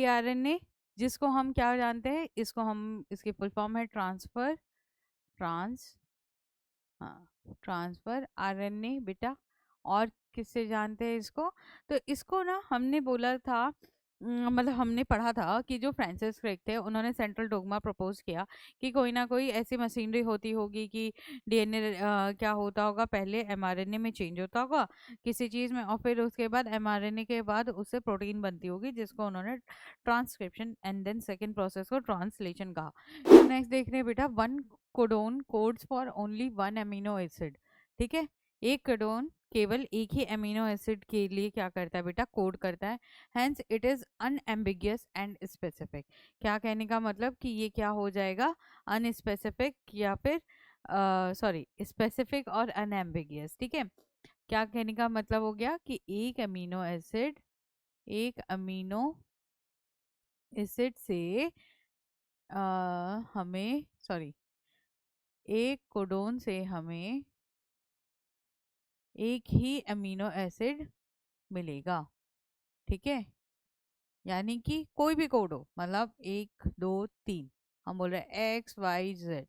tRNA, जिसको हम क्या जानते हैं, इसको हम, इसकी फुल फॉर्म है ट्रांसफर ट्रांसफर आरएनए बेटा। और किससे जानते हैं इसको? तो इसको ना हमने बोला था, मतलब हमने पढ़ा था कि जो फ्रांसिस क्रिक थे उन्होंने सेंट्रल डोगमा प्रपोज किया कि कोई ना कोई ऐसी मशीनरी होती होगी कि डीएनए क्या होता होगा, पहले एमआरएनए में चेंज होता होगा किसी चीज़ में, और फिर उसके बाद एमआरएनए के बाद उससे प्रोटीन बनती होगी, जिसको उन्होंने transcription and then second process को ट्रांसलेशन कहा। तो नेक्स्ट देख रहे हैं बेटा, one codon codes for only one amino acid. ठीक है, एक कोडोन केवल एक ही अमीनो एसिड के लिए क्या करता है बेटा, कोड करता है। Hence it is unambiguous and specific. क्या कहने का मतलब कि ये क्या हो जाएगा, अनस्पेसिफिक या फिर सॉरी स्पेसिफिक और अनएम्बिगियस। ठीक है, क्या कहने का मतलब हो गया कि एक अमीनो एसिड से हमें सॉरी एक कोडोन से हमें एक ही अमीनो एसिड मिलेगा। ठीक है, यानी कि कोई भी कोड हो, मतलब 1 2 3, हम बोल रहे हैं XYZ।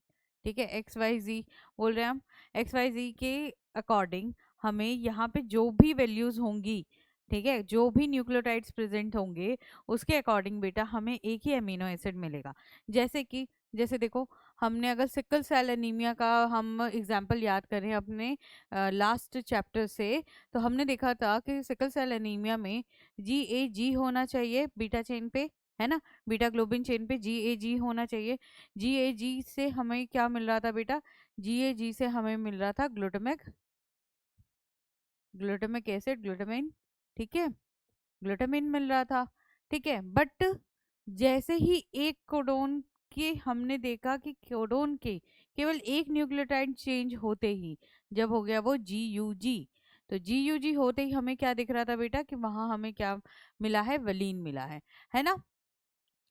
ठीक है, XYZ बोल रहे हैं हम, XYZ के अकॉर्डिंग हमें यहाँ पे जो भी वैल्यूज होंगी, ठीक है, जो भी न्यूक्लियोटाइड्स प्रेजेंट होंगे उसके अकॉर्डिंग बेटा हमें एक ही अमीनो एसिड मिलेगा। जैसे देखो, हमने अगर सिकल सेल एनीमिया का हम एग्जाम्पल याद करें अपने लास्ट चैप्टर से, तो हमने देखा था कि सिकल सेल एनीमिया में GAG होना चाहिए बीटा चेन पे, है ना, बीटा ग्लोबिन चेन पे GAG होना चाहिए। GAG से हमें क्या मिल रहा था बेटा, GAG से हमें मिल रहा था ग्लूटामिक एसिड, ग्लूटामिन। ठीक है, ग्लूटामिन मिल रहा था। ठीक है, बट जैसे ही एक कोडोन के हमने देखा कि कोडोन के केवल एक न्यूक्लियोटाइड चेंज होते ही, जब हो गया वो GUG, तो GUG होते ही हमें क्या दिख रहा था बेटा कि वहां हमें क्या मिला है, वलीन मिला है ना।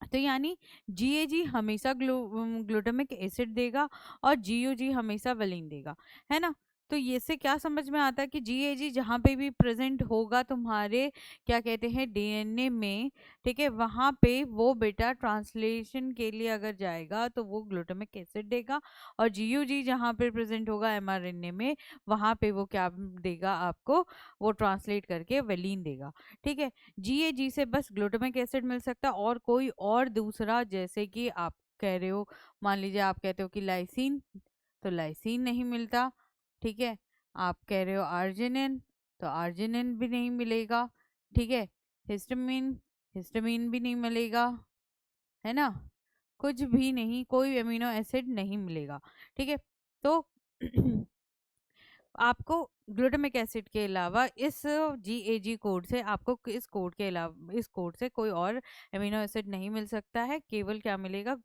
तो यानी GAG हमेशा ग्लूटामिक एसिड देगा और GUG हमेशा वलीन देगा, है ना। तो ये से क्या समझ में आता है कि GAG जहाँ पे भी प्रेजेंट होगा तुम्हारे क्या कहते हैं DNA में, ठीक है, वहाँ पे वो बेटा ट्रांसलेशन के लिए अगर जाएगा तो वो ग्लूटामिक एसिड देगा, और GUG जहाँ पे प्रेजेंट होगा mRNA में, वहाँ पे वो क्या देगा आपको, वो ट्रांसलेट करके वलीन देगा। ठीक है, GAG से बस ग्लूटामिक एसिड मिल सकता है, और कोई और दूसरा, जैसे कि आप कह रहे हो, मान लीजिए आप कहते हो कि लाइसिन, तो लाइसिन नहीं मिलता। ठीक है, आप कह रहे हो आर्जिनिन, तो आर्जिनिन भी नहीं मिलेगा। ठीक है, हिस्टामिन, हिस्टामिन भी नहीं मिलेगा, है ना, कुछ भी नहीं, कोई अमीनो एसिड नहीं मिलेगा। ठीक है, तो आपको ग्लूटामिक एसिड के अलावा इस GAG कोड से, आपको इस कोड के अलावा, इस कोड से कोई और अमीनो एसिड नहीं मिल सकता है, केवल क्या मिलेगा,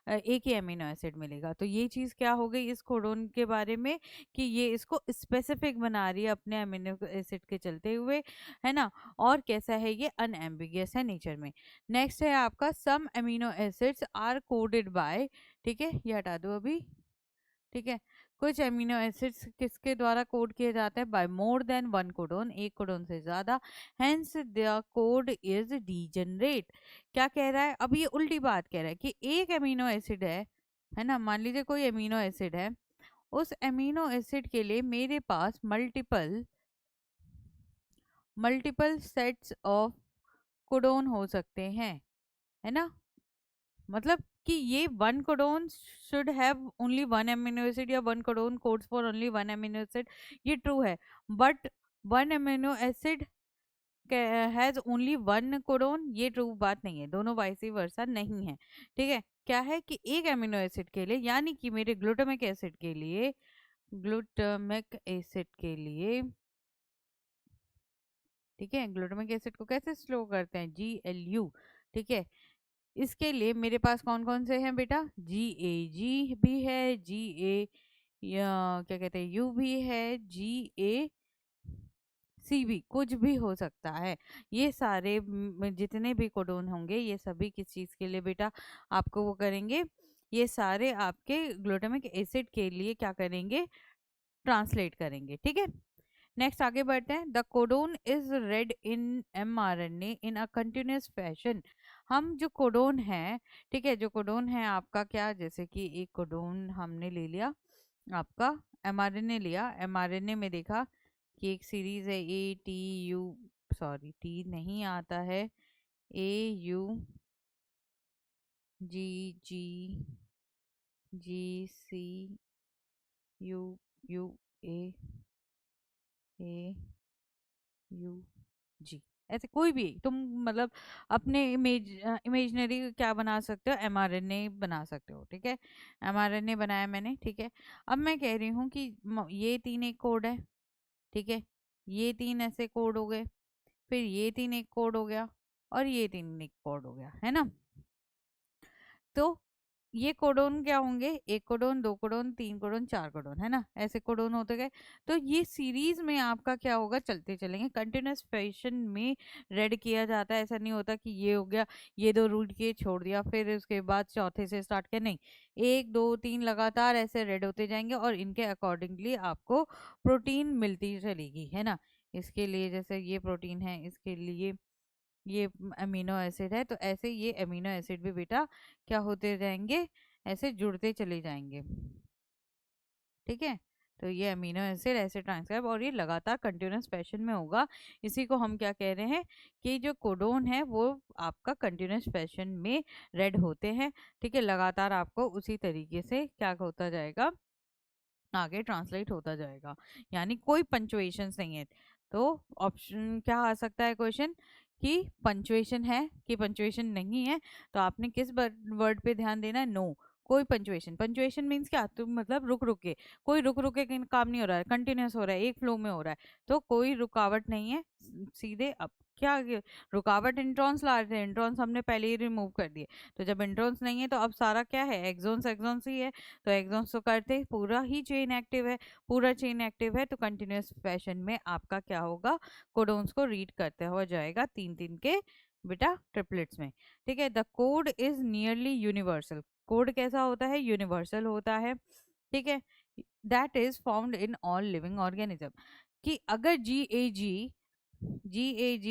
एक ही अमीनो एसिड मिलेगा। तो ये चीज़ क्या हो गई इस कोडोन के बारे में कि ये इसको स्पेसिफिक बना रही है अपने अमीनो एसिड के चलते हुए, है ना। और कैसा है, ये अनएम्बिगियस है नेचर में। नेक्स्ट है आपका, some amino acids are coded by, ठीक है, ये हटा दो अभी। ठीक है, कुछ अमीनो एसिड्स किसके द्वारा कोड किए जाते हैं, by more than one codon, एक कोडोन से ज्यादा, hence the code is degenerate. क्या कह रहा है, अब ये उल्टी बात कह रहा है कि एक अमीनो एसिड है ना, मान लीजिए कोई अमीनो एसिड है, उस अमीनो एसिड के लिए मेरे पास मल्टीपल सेट्स ऑफ कोडोन हो सकते हैं, है ना। मतलब कि ये one codon should have only one amino acid, या one codon codes for only one amino acid, ये ट्रू है। But one amino acid has only one codon, ये ट्रू बात नहीं है, दोनों वाइस वर्सा नहीं है। ठीक है, क्या है कि एक अमीनो एसिड के लिए, यानी कि मेरे ग्लूटामिक एसिड के लिए, ठीक है, ग्लूटामिक एसिड को कैसे स्लो करते हैं, GLU। ठीक है, इसके लिए मेरे पास कौन कौन से हैं बेटा, GAG भी है, या क्या कहते हैं, U भी है, GAC भी, कुछ भी हो सकता है। ये सारे जितने भी कोडोन होंगे, ये सभी किस चीज़ के लिए बेटा आपको वो करेंगे, ये सारे आपके ग्लूटामिक एसिड के लिए क्या करेंगे, ट्रांसलेट करेंगे। ठीक है, नेक्स्ट आगे बढ़ते हैं। The codon is red in mRNA in a continuous fashion. हम जो कोडोन है, ठीक है, जो कोडोन है आपका क्या, जैसे कि एक कोडोन हमने ले लिया, आपका एमआरएनए लिया, एमआरएनए में देखा कि एक सीरीज है A T U, sorry T नहीं आता है, A U G G G C U U A A U G, ऐसे कोई भी तुम मतलब अपने इमेजनरी क्या बना सकते हो, एमआरएनए बना सकते हो, ठीक है। एमआरएनए बनाया मैंने, ठीक है। अब मैं कह रही हूँ कि ये तीन एक कोड है, ठीक है, ये तीन ऐसे कोड हो गए, फिर ये तीन एक कोड हो गया, और ये तीन एक कोड हो गया, है ना। तो ये कोडोन क्या होंगे, एक कोडोन, दो कोडोन, तीन कोडोन, चार कोडोन, है ना, ऐसे कोडोन होते गए। तो ये सीरीज में आपका क्या होगा, चलते चलेंगे कंटिन्यूस फैशन में रेड किया जाता है। ऐसा नहीं होता कि ये हो गया, ये दो रूट किए छोड़ दिया, फिर उसके बाद चौथे से स्टार्ट किया, नहीं, एक दो तीन लगातार ऐसे रेड होते जाएंगे, और इनके अकॉर्डिंगली आपको प्रोटीन मिलती चलेगी, है ना। इसके लिए जैसे ये प्रोटीन है, इसके लिए ये अमीनो एसिड है, तो ऐसे ये अमीनो एसिड भी बेटा क्या होते जाएंगे, ऐसे जुड़ते चले जाएंगे, ठीक है। तो ये अमीनो एसिड ऐसे ट्रांसक्राइब, और ये लगातार कंटिन्यूस फैशन में होगा। इसी को हम क्या कह रहे हैं कि जो कोडोन है वो आपका कंटिन्यूस फैशन में रेड होते हैं, ठीक है, लगातार आपको उसी तरीके से क्या होता जाएगा, आगे ट्रांसलेट होता जाएगा, यानी कोई पंचुएशन नहीं है। तो ऑप्शन क्या आ सकता है क्वेश्चन, कि पंचुएशन है कि पंचुएशन नहीं है। तो आपने किस वर्ड पे ध्यान देना है, नो, कोई पंचुएशन। पंचुएशन मीन्स क्या, तुम मतलब रुक रुक के, कोई रुक रुक के काम नहीं हो रहा है, कंटिन्यूस हो रहा है, एक फ्लो में हो रहा है, तो कोई रुकावट नहीं है, सीधे। अब क्या रुकावट इंट्रॉन्स ला रहे थे, इंट्रॉन्स हमने पहले ही रिमूव कर दिए, तो जब इंट्रॉन्स नहीं है तो अब सारा क्या है, एक्सॉन्स एक्सॉन्स ही है, तो एग्जॉन्स तो करते पूरा ही चेन एक्टिव है, पूरा चेन एक्टिव है, तो कंटिन्यूस फैशन में आपका क्या होगा, कोडोन्स को रीड करते हुआ जाएगा तीन तीन के बेटा ट्रिपलेट्स में, ठीक है। The code is nearly universal, code कैसा होता है, यूनिवर्सल होता है, ठीक है। That is found in all living organism, कि अगर जी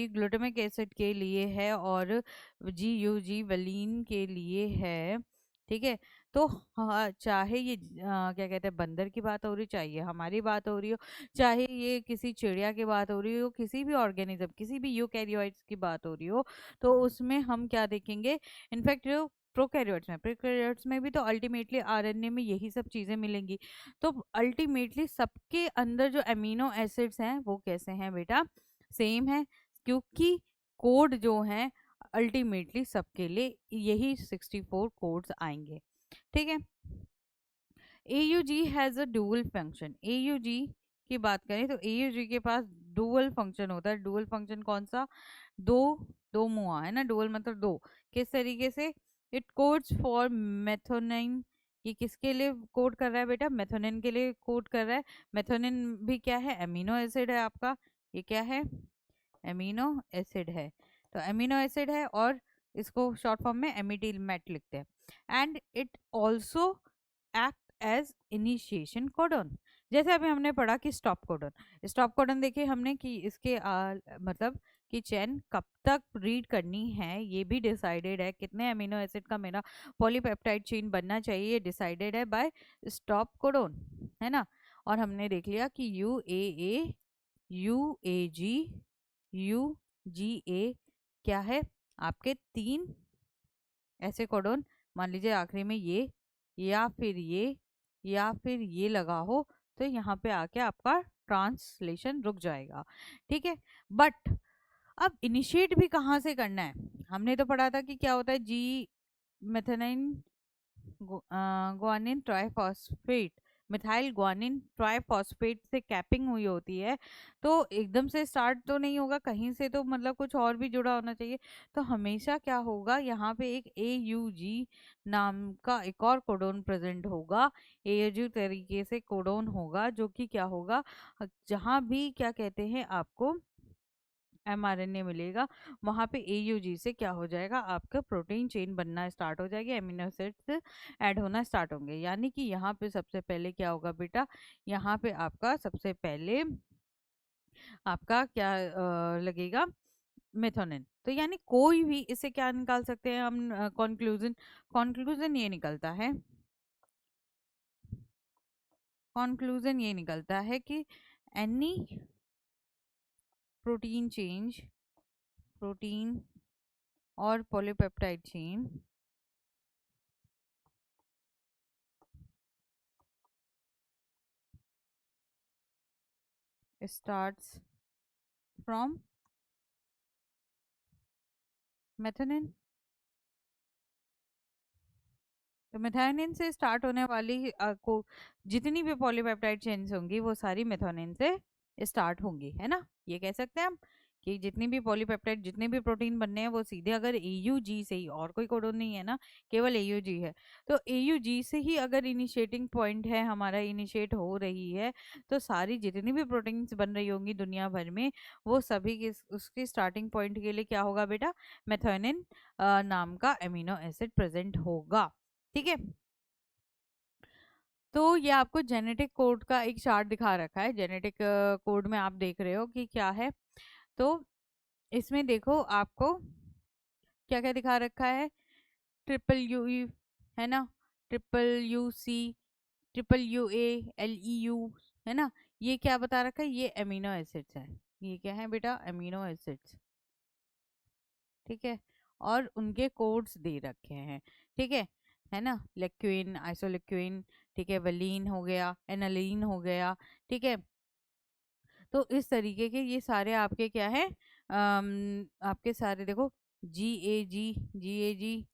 ग्लूटामिक एसिड के लिए है, और जी वलीन के लिए है, ठीक है। तो हाँ, चाहे ये क्या कहते हैं, बंदर की बात हो रही, चाहे ये हमारी बात हो रही हो, चाहे ये किसी चिड़िया की बात हो रही हो, किसी भी ऑर्गेनिज्म, किसी भी यूकैरियोट्स की बात हो रही हो, तो उसमें हम क्या देखेंगे, इनफैक्ट जो प्रोकैरियोट्स में भी तो अल्टीमेटली आरएनए में यही सब चीजें मिलेंगी। तो अल्टीमेटली सबके अंदर जो अमीनो एसिड्स हैं वो कैसे हैं बेटा, सेम है, क्योंकि कोड जो है अल्टीमेटली सबके लिए यही 64 कोड्स आएंगे, ठीक है। AUG has a dual function, AUG की बात करें तो AUG के पास डुअल फंक्शन होता है। डुअल फंक्शन कौन सा, दो, दो मुआ है ना, डुअल मतलब दो, किस तरीके से, इट कोड्स फॉर मेथोनिन, ये किसके लिए कोड कर रहा है बेटा, मेथोनिन के लिए कोड कर रहा है। मेथोनिन भी क्या है, अमीनो एसिड है आपका, ये क्या है, एमिनो एसिड है, तो एमिनो एसिड है, और इसको शॉर्ट फॉर्म में एमिटिल मेट लिखते हैं। And it also act as initiation codon, जैसे अभी हमने पढ़ा कि स्टॉप कोडन, स्टॉप कोडन देखिए हमने कि इसके मतलब कि चेन कब तक रीड करनी है ये भी डिसाइडेड है, कितने अमीनो एसिड का मेरा पॉलीपेप्टाइड चेन बनना चाहिए, ये डिसाइडेड है बाय स्टॉप कोडन, है ना। और हमने देख लिया कि UAA UAG UGA क्या है, आपके तीन ऐसे कोडोन, मान लीजिए आखिरी में ये या फिर ये या फिर ये लगा हो, तो यहाँ पे आके आपका ट्रांसलेशन रुक जाएगा, ठीक है। बट अब इनिशिएट भी कहाँ से करना है, हमने तो पढ़ा था कि क्या होता है, G methionine guanine triphosphate, methyl guanine triphosphate से कैपिंग हुई होती है, तो एकदम से स्टार्ट तो नहीं होगा, कहीं से तो मतलब कुछ और भी जुड़ा होना चाहिए। तो हमेशा क्या होगा, यहाँ पे एक AUG नाम का एक और कोडोन प्रेजेंट होगा, AUG तरीके से कोडोन होगा, जो कि क्या होगा, जहाँ भी क्या कहते हैं आपको mRNA मिलेगा, वहाँ पे AUG से क्या हो जाएगा, आपका प्रोटीन चेन बनना स्टार्ट हो जाएगी, एमिनो एसिड्स ऐड होना स्टार्ट होंगे। यानी कि यहाँ पे सबसे पहले क्या होगा बेटा, यहाँ पे आपका सबसे पहले आपका क्या लगेगा, मेथोनिन। तो यानी कोई भी इससे क्या निकाल सकते हैं हम कंक्लूजन, कंक्लूजन ये निकलता है, कंक्लूजन ये निकलता है कि एनी प्रोटीन चेंज, प्रोटीन और पॉलीपेप्टाइड चेन starts from मेथोनिन। तो मेथानिन से स्टार्ट होने वाली को जितनी भी पॉलीपेप्टाइड चेन्स होंगी वो सारी मेथोनिन से स्टार्ट होंगी, है ना। ये कह सकते हैं हम कि जितनी भी पॉलीपेप्टाइड, जितने भी प्रोटीन बनने हैं वो सीधे अगर एयूजी से ही, और कोई कोडोन नहीं है ना, केवल एयूजी है, तो एयूजी से ही अगर इनिशिएटिंग पॉइंट है हमारा, इनिशिएट हो रही है, तो सारी जितनी भी प्रोटीन्स बन रही होंगी दुनिया भर में, वो सभी के उसके स्टार्टिंग पॉइंट के लिए क्या होगा बेटा, मेथोनिन नाम का एमिनो एसिड प्रेजेंट होगा। ठीक है। तो ये आपको जेनेटिक कोड का एक चार्ट दिखा रखा है। जेनेटिक कोड में आप देख रहे हो कि क्या है। तो इसमें देखो आपको क्या क्या दिखा रखा है। ट्रिपल यू ई, है ना, triple you see, triple U A, L E U, है ना। ये क्या बता रखा है, ये अमीनो एसिड्स है। ये क्या है बेटा, अमीनो एसिड्स। ठीक है। और उनके कोड्स दे रखे हैं। ठीक है ना, लेक्विन, आइसोलेक्विन, ठीक है, वलीन हो गया, एनालीन हो गया। ठीक है। तो इस तरीके के ये सारे आपके क्या है, आपके सारे देखो, जी ए जी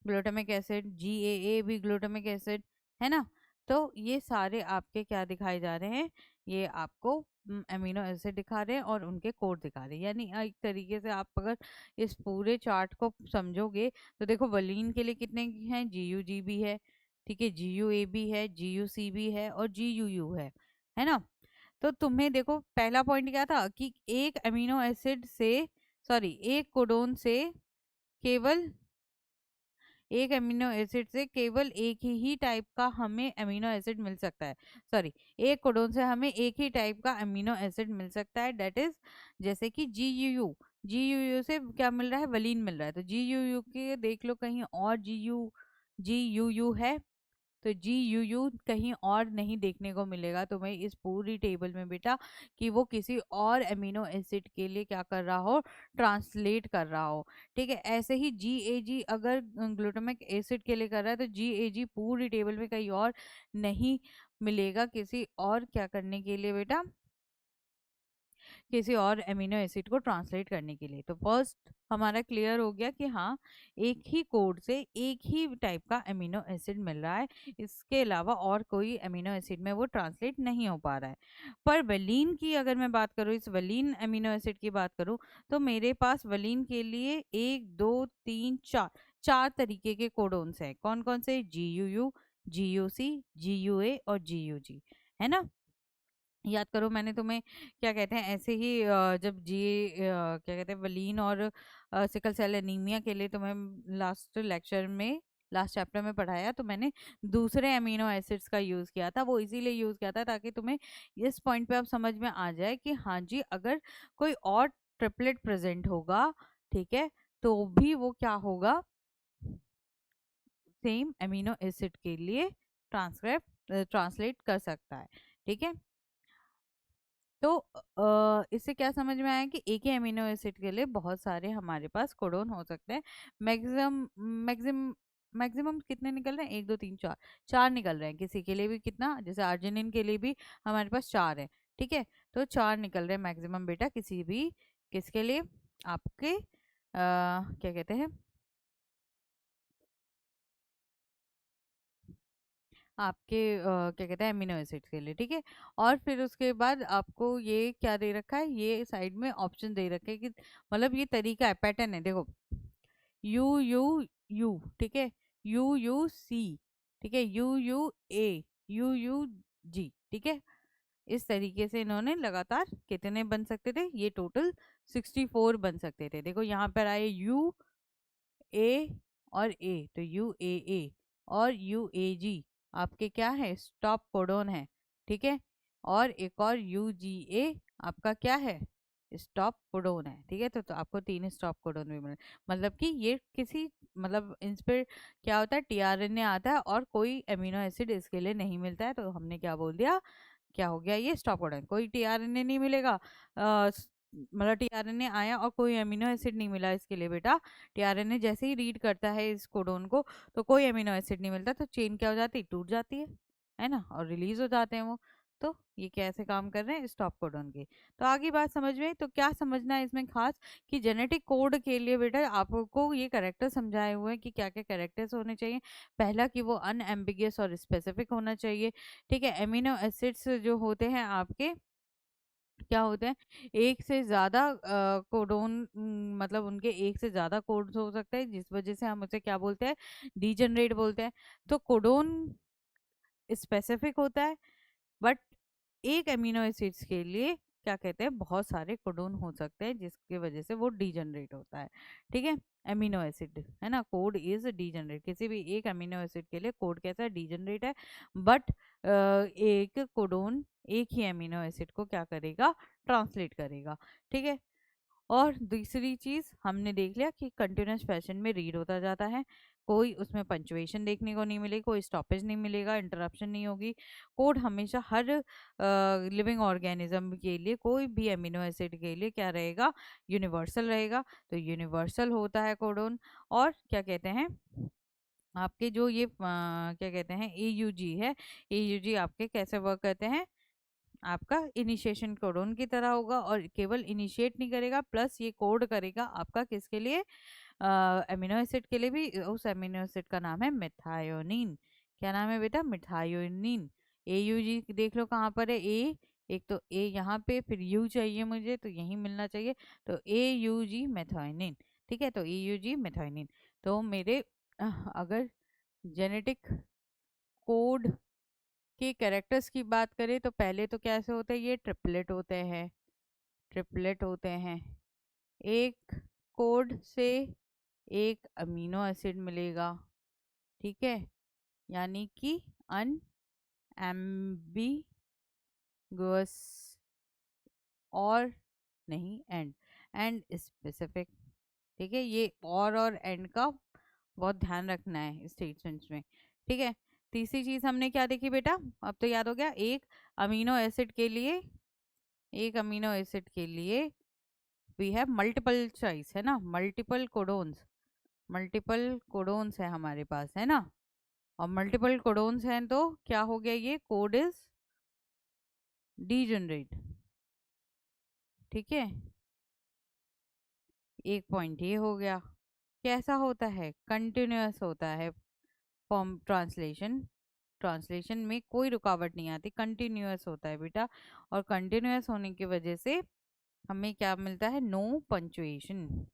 ग्लूटामिक एसिड, GAA भी ग्लूटामिक एसिड, है ना। तो ये सारे आपके क्या दिखाए जा रहे हैं, ये आपको अमीनो एसिड दिखा रहे हैं और उनके कोड दिखा रहे हैं। यानी एक तरीके से आप अगर इस पूरे चार्ट को समझोगे तो देखो, वलीन के लिए कितने हैं, GUG भी है, ठीक है, GUA भी है, GUC भी है और GUU है ना। तो तुम्हें देखो पहला पॉइंट क्या था कि एक अमीनो एसिड से, सॉरी, एक कोडोन से केवल, एक अमीनो एसिड से केवल एक ही टाइप का हमें अमीनो एसिड मिल सकता है। सॉरी, एक कोडोन से हमें एक ही टाइप का अमीनो एसिड मिल सकता है, दैट इज जैसे कि GUU, GUU से क्या मिल रहा है, वलीन मिल रहा है। तो GUU के देख लो कहीं और GUU है, तो GUU कहीं और नहीं देखने को मिलेगा तुम्हें इस पूरी टेबल में बेटा, कि वो किसी और अमीनो एसिड के लिए क्या कर रहा हो, ट्रांसलेट कर रहा हो। ठीक है। ऐसे ही GAG अगर ग्लूटामिक एसिड के लिए कर रहा है, तो GAG पूरी टेबल में कहीं और नहीं मिलेगा किसी और क्या करने के लिए बेटा, किसी और अमीनो एसिड को ट्रांसलेट करने के लिए। तो फर्स्ट हमारा क्लियर हो गया कि हाँ, एक ही कोड से एक ही टाइप का अमीनो एसिड मिल रहा है, इसके अलावा और कोई अमीनो एसिड में वो ट्रांसलेट नहीं हो पा रहा है। पर वलीन की अगर मैं बात करूँ, इस वलीन अमीनो एसिड की बात करूँ, तो मेरे पास वलीन के लिए 1 2 3 4 चार तरीके के कोडोन्स हैं। कौन कौन से, GUU, GUC, GUA और GUG, है ना। याद करो, मैंने तुम्हें क्या कहते हैं ऐसे ही जब क्या कहते हैं वलीन और सिकल सेल एनीमिया के लिए तुम्हें लास्ट लेक्चर में, लास्ट चैप्टर में पढ़ाया, तो मैंने दूसरे अमीनो एसिड्स का यूज़ किया था। वो इसीलिए यूज़ किया था ताकि तुम्हें इस पॉइंट पे अब समझ में आ जाए कि हाँ जी, अगर कोई और ट्रिपलेट प्रेजेंट होगा, ठीक है, तो भी वो क्या होगा, सेम अमीनो एसिड के लिए ट्रांसलेट कर सकता है। ठीक है। तो इससे क्या समझ में आया कि एक ही अमीनो एसिड के लिए बहुत सारे हमारे पास कोडोन हो सकते हैं। मैक्सिमम मैक्सिमम मैक्सिमम कितने निकल रहे हैं, 1 2 3 4, चार निकल रहे हैं। किसी के लिए भी कितना, जैसे अर्जिनिन के लिए भी हमारे पास चार है। ठीक है। तो चार निकल रहे हैं मैक्सिमम बेटा, किसी भी किसके लिए, आपके क्या कहते हैं, आपके क्या कहते हैं अमीनो एसिड के लिए। ठीक है। और फिर उसके बाद आपको ये क्या दे रखा है, ये साइड में ऑप्शन दे रखे हैं कि मतलब ये तरीका है, पैटर्न है, देखो, UUU, ठीक है, UUC, ठीक है, UUA, UUG, ठीक है। इस तरीके से इन्होंने लगातार कितने बन सकते थे, ये टोटल 64 बन सकते थे। देखो यहाँ पर आए UA और A, तो UAA और UAG आपके क्या है, स्टॉप कोडोन है। ठीक है। और एक और UGA आपका क्या है, स्टॉप कोडोन है, ठीक है। तो आपको 3 स्टॉप कोडोन भी मिले, मतलब कि ये किसी, मतलब इन पे क्या होता है, टीआरएनए आता है और कोई अमीनो एसिड इसके लिए नहीं मिलता है, तो हमने क्या बोल दिया, क्या हो गया, ये स्टॉप कोडन, कोई टीआरएनए नहीं मिलेगा। मतलब टीआरएनए आया और कोई अमीनो एसिड नहीं मिला इसके लिए बेटा, टीआरएनए जैसे ही रीड करता है इस कोडोन को तो कोई अमीनो एसिड नहीं मिलता, तो चेन क्या हो जाती है, टूट जाती है ना, और रिलीज हो जाते हैं वो। तो ये कैसे काम कर रहे हैं, स्टॉप कोडन के। तो आगे बात समझ में आई? तो क्या समझना है इसमें खास, कि जेनेटिक कोड के लिए बेटा आपको ये कैरेक्टर समझाए हुए हैं कि क्या क्या कैरेक्टर्स होने चाहिए। पहला कि वो अनएम्बिगियस और स्पेसिफिक होना चाहिए, ठीक है। एमिनो एसिड्स जो होते हैं आपके, क्या होते हैं, एक से ज़्यादा कोडोन, मतलब उनके एक से ज़्यादा कोड्स हो सकते हैं, जिस वजह से हम उसे क्या बोलते हैं, डीजनरेट बोलते हैं। तो कोडोन स्पेसिफिक होता है, बट एक अमीनो एसिड्स के लिए क्या कहते हैं, बहुत सारे कोडोन हो सकते हैं, जिसकी वजह से वो डीजनरेट होता है, ठीक है। अमीनो एसिड है ना, कोड इज डीजनरेट, किसी भी एक अमीनो एसिड के लिए कोड कैसा है, डीजनरेट है। बट एक कोडोन एक ही अमीनो एसिड को क्या करेगा, ट्रांसलेट करेगा, ठीक है। और दूसरी चीज हमने देख लिया कि कंटिन्यूस फैशन में रीड होता जाता है, कोई उसमें पंचुएशन देखने को नहीं मिलेगी, कोई स्टॉपेज नहीं मिलेगा, इंटरप्शन नहीं होगी। कोड हमेशा हर लिविंग ऑर्गेनिज्म के लिए, कोई भी अमीनो एसिड के लिए क्या रहेगा, यूनिवर्सल रहेगा। तो यूनिवर्सल होता है कोडोन। और क्या कहते हैं, आपके जो ये क्या कहते हैं, एयूजी है, एयूजी आपके कैसे वर्क करते हैं, आपका इनिशिएशन कोडोन की तरह होगा, और केवल इनिशिएट नहीं करेगा, प्लस ये कोड करेगा आपका किसके लिए, अमीनो एसिड के लिए भी। उस अमीनो एसिड का नाम है मिथायोनिन। क्या नाम है बेटा, मिथायोनिन। ए यू जी देख लो कहाँ पर है, ए, एक तो ए यहाँ पे, फिर यू चाहिए मुझे, तो यही मिलना चाहिए। तो ए यू जी मेथायोनिन, ठीक है। तो ए यू जी मेथायोनिन। तो मेरे अगर जेनेटिक कोड के कैरेक्टर्स की बात करें, तो पहले तो कैसे होते हैं, ये ट्रिपलेट होते हैं, ट्रिपलेट होते हैं। एक कोड से एक अमीनो एसिड मिलेगा, ठीक है, यानी कि अनएम्बिगुअस, और नहीं एंड, एंड स्पेसिफिक, ठीक है। ये और एंड का बहुत ध्यान रखना है स्टेटमेंट्स में, ठीक है। तीसरी चीज हमने क्या देखी बेटा, अब तो याद हो गया, अमीनो एसिड के लिए एक अमीनो एसिड के लिए वी हैव मल्टीपल चॉइस, है ना, मल्टीपल कोडोन्स है हमारे पास, है ना। और मल्टीपल कोडोन्स हैं तो क्या हो गया, ये कोड इज डीजनरेट, ठीक है। एक पॉइंट ये हो गया। कैसा होता है, कंटिन्यूअस होता है फॉर्म, ट्रांसलेशन, ट्रांसलेशन में कोई रुकावट नहीं आती, कंटिन्यूअस होता है बेटा। और कंटिन्यूअस होने की वजह से हमें क्या मिलता है, नो पंचुएशन,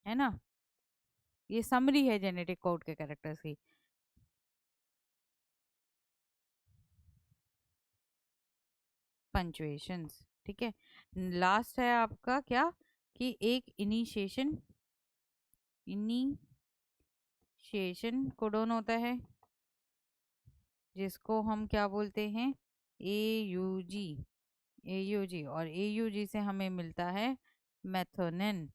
है ना। ये समरी है जेनेटिक कोड के कैरेक्टर्स की। पंचुएशंस, ठीक है। लास्ट है आपका क्या, कि एक इनिशिएशन कोडोन होता है, जिसको हम क्या बोलते हैं, ए यू जी, ए यू जी, और ए यू जी से हमें मिलता है मेथोनिन,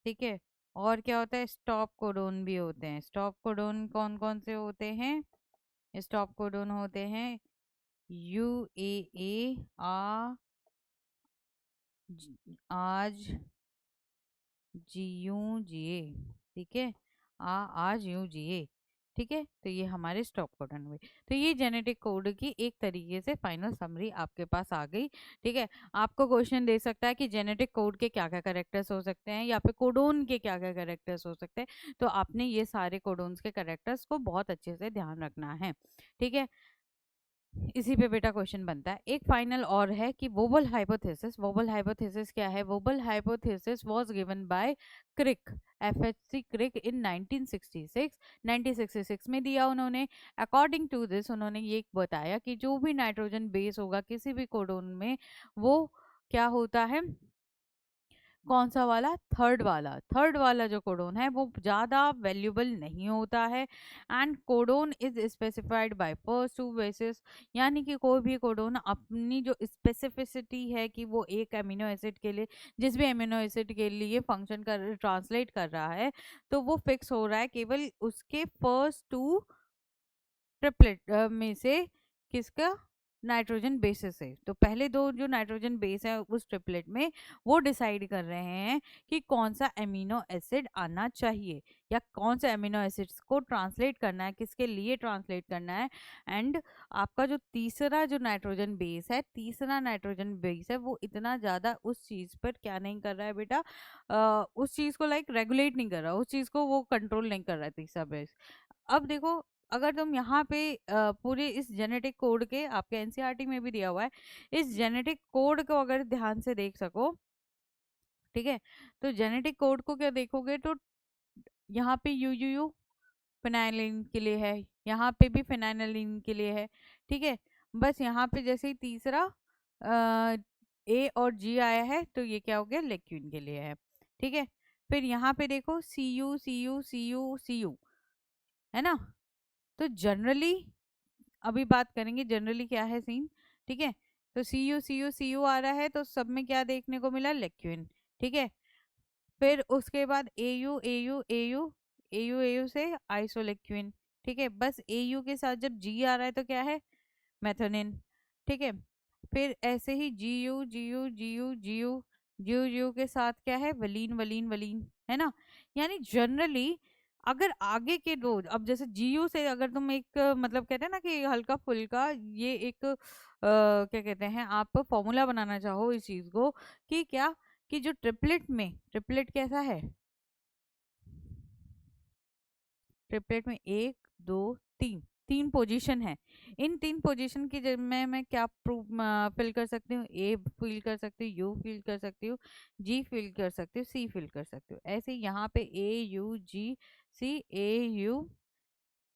ठीक है। और क्या होता है, स्टॉप कोडोन भी होते हैं। स्टॉप कोडोन कौन कौन से होते हैं, स्टॉप कोडोन होते हैं यू ए आ आज जीयू जिए, ठीक है, आज यूं जिए, ठीक है। तो ये हमारे स्टॉप कोडन हुए। तो ये जेनेटिक कोड की एक तरीके से फाइनल समरी आपके पास आ गई, ठीक है। आपको क्वेश्चन दे सकता है कि जेनेटिक कोड के क्या क्या कैरेक्टर्स हो सकते हैं, या फिर कोडोन के क्या क्या कैरेक्टर्स हो सकते हैं। तो आपने ये सारे कोडोन्स के कैरेक्टर्स को बहुत अच्छे से ध्यान रखना है, ठीक है। इसी पे बेटा क्वेश्चन बनता है। एक फाइनल और है कि वोबल हाइपोथेसिस, वोबल हाइपोथेसिस क्या है, wobble hypothesis was given by Crick, FHC Crick in 1966, 1966 में दिया उन्होंने। अकॉर्डिंग टू दिस उन्होंने ये बताया कि जो भी नाइट्रोजन बेस होगा किसी भी कोडोन में, वो क्या होता है, कौन सा वाला? थर्ड वाला जो कोडोन है वो ज़्यादा वैल्यूबल नहीं होता है। And codon is specified by first two bases, यानी कि कोई भी कोडोन अपनी जो स्पेसिफिसिटी है कि वो एक अमीनो एसिड के लिए, जिस भी अमीनो एसिड के लिए फंक्शन कर ट्रांसलेट कर रहा है, तो वो फिक्स हो रहा है केवल उसके फर्स्ट टू ट्रिपलेट में से। किसका? नाइट्रोजन बेसिस है। तो पहले दो जो नाइट्रोजन बेस है उस ट्रिपलेट में, वो डिसाइड कर रहे हैं कि कौन सा एमिनो एसिड आना चाहिए, या कौन से एमिनो एसिड्स को ट्रांसलेट करना है, किसके लिए ट्रांसलेट करना है। एंड आपका जो तीसरा जो नाइट्रोजन बेस है, तीसरा नाइट्रोजन बेस है, वो इतना ज़्यादा उस चीज़ पर क्या नहीं कर रहा है बेटा, उस चीज़ को लाइक रेगुलेट नहीं कर रहा, उस चीज़ को वो कंट्रोल नहीं कर रहा है तीसरा बेस। अब देखो, अगर तुम यहाँ पे पूरे इस जेनेटिक कोड के, आपके एनसीईआरटी में भी दिया हुआ है, इस जेनेटिक कोड को अगर ध्यान से देख सको, ठीक है, तो जेनेटिक कोड को क्या देखोगे, तो यहाँ पे यू यू यू फिनाइलिन के लिए है, यहाँ पे भी फिनाइलिन के लिए है, ठीक है। बस यहाँ पे जैसे ही तीसरा ए और जी आया है, तो ये क्या हो गया, लेक्यून के लिए है, ठीक है। फिर यहाँ पे देखो C U C U C U C U, है ना। तो जनरली अभी बात करेंगे जनरली क्या है सीन, ठीक है। तो C U C U C U आ रहा है, तो सब में क्या देखने को मिला, लेक्विन, ठीक है। फिर उसके बाद A U A U A U A U A U से आइसोलेक्विन, ठीक है। बस ए यू के साथ जब जी आ रहा है तो क्या है, मेथोनिन, ठीक है। फिर ऐसे ही G U G U G U G U G U G U के साथ क्या है, वलीन वलीन वलीन, है ना। यानी जनरली अगर आगे के दो, अब जैसे जीयू से अगर तुम एक मतलब कहते हैं ना कि हल्का फुल्का ये एक क्या कहते हैं, आप फॉर्मूला बनाना चाहो इस चीज को, कि क्या, कि जो ट्रिपलेट में, ट्रिपलेट कैसा है, ट्रिपलेट में एक दो तीन, तीन पोजीशन है। इन तीन पोजीशन की जब मैं क्या प्रूफ फिल कर सकती हूँ, ए फिल कर सकती हूँ, यू फिल कर सकती हूँ, जी फिल कर सकती हूँ, सी फिल कर सकती हूँ। ऐसे यहाँ पे ए यू जी सी, ए यू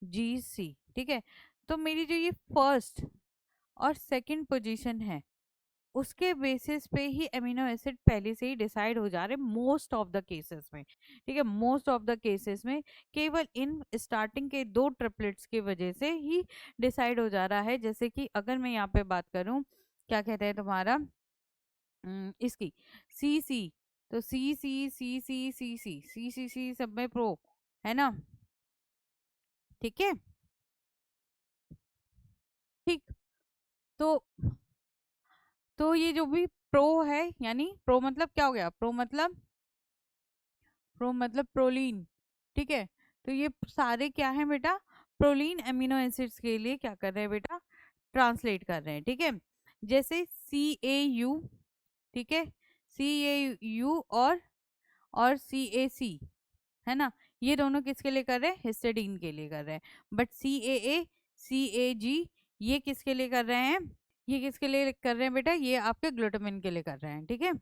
जी सी, ठीक है। तो मेरी जो ये फर्स्ट और सेकंड पोजीशन है, उसके बेसिस पे ही अमीनो एसिड पहले से ही डिसाइड हो जा रहे हैं मोस्ट ऑफ द केसेस में, ठीक है। मोस्ट ऑफ द केसेस में केवल इन स्टार्टिंग के दो ट्रिपलेट्स की वजह से ही डिसाइड हो जा रहा है। जैसे कि अगर मैं यहाँ पे बात करूँ, क्या कहते हैं तुम्हारा, इसकी सी सी, तो सी सी सी सी सी सी सी सी सी सब में प्रो, है ना, ठीक है। ठीक। तो ये जो भी प्रो है, यानी प्रो मतलब क्या हो गया, प्रो मतलब प्रोलीन, ठीक है। तो ये सारे क्या है बेटा, प्रोलीन अमीनो एसिड्स के लिए क्या कर रहे हैं बेटा, ट्रांसलेट कर रहे हैं, ठीक है। जैसे सी ए यू, ठीक है, सी ए यू और सी ए सी, है ना, ये दोनों किसके लिए कर रहे हैं, हिस्टेडीन के लिए कर रहे हैं। बट ए सी ए जी, ये किसके लिए कर रहे हैं, ये किसके लिए कर रहे हैं बेटा, ये आपके ग्लूटामिन के लिए कर रहे हैं, ठीक है।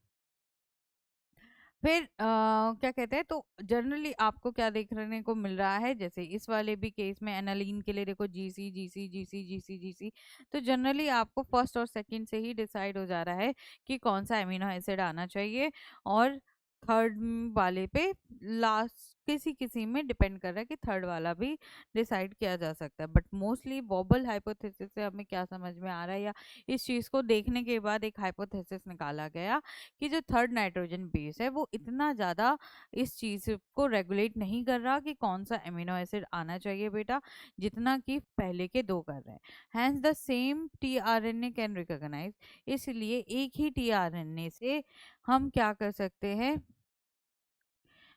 फिर क्या कहते हैं, तो जनरली आपको क्या देखने को मिल रहा है, जैसे इस वाले भी केस में एनालीन के लिए देखो जी सी जी सी जी सी जी सी जी सी। तो जनरली आपको फर्स्ट और सेकंड से ही डिसाइड हो जा रहा है कि कौन सा अमीनो एसिड आना चाहिए, और थर्ड वाले पे लास्ट किसी किसी में डिपेंड कर रहा है कि थर्ड वाला भी डिसाइड किया जा सकता है। बट मोस्टली वोबल हाइपोथेसिस से हमें क्या समझ में आ रहा है, या इस चीज़ को देखने के बाद एक हाइपोथेसिस निकाला गया कि जो थर्ड नाइट्रोजन बेस है वो इतना ज़्यादा इस चीज़ को रेगुलेट नहीं कर रहा कि कौन सा एमिनो एसिड आना चाहिए बेटा, जितना कि पहले के दो कर रहे हैं। Hence the same tRNA can recognise, इसलिए एक ही टीआरएनए से हम क्या कर सकते हैं,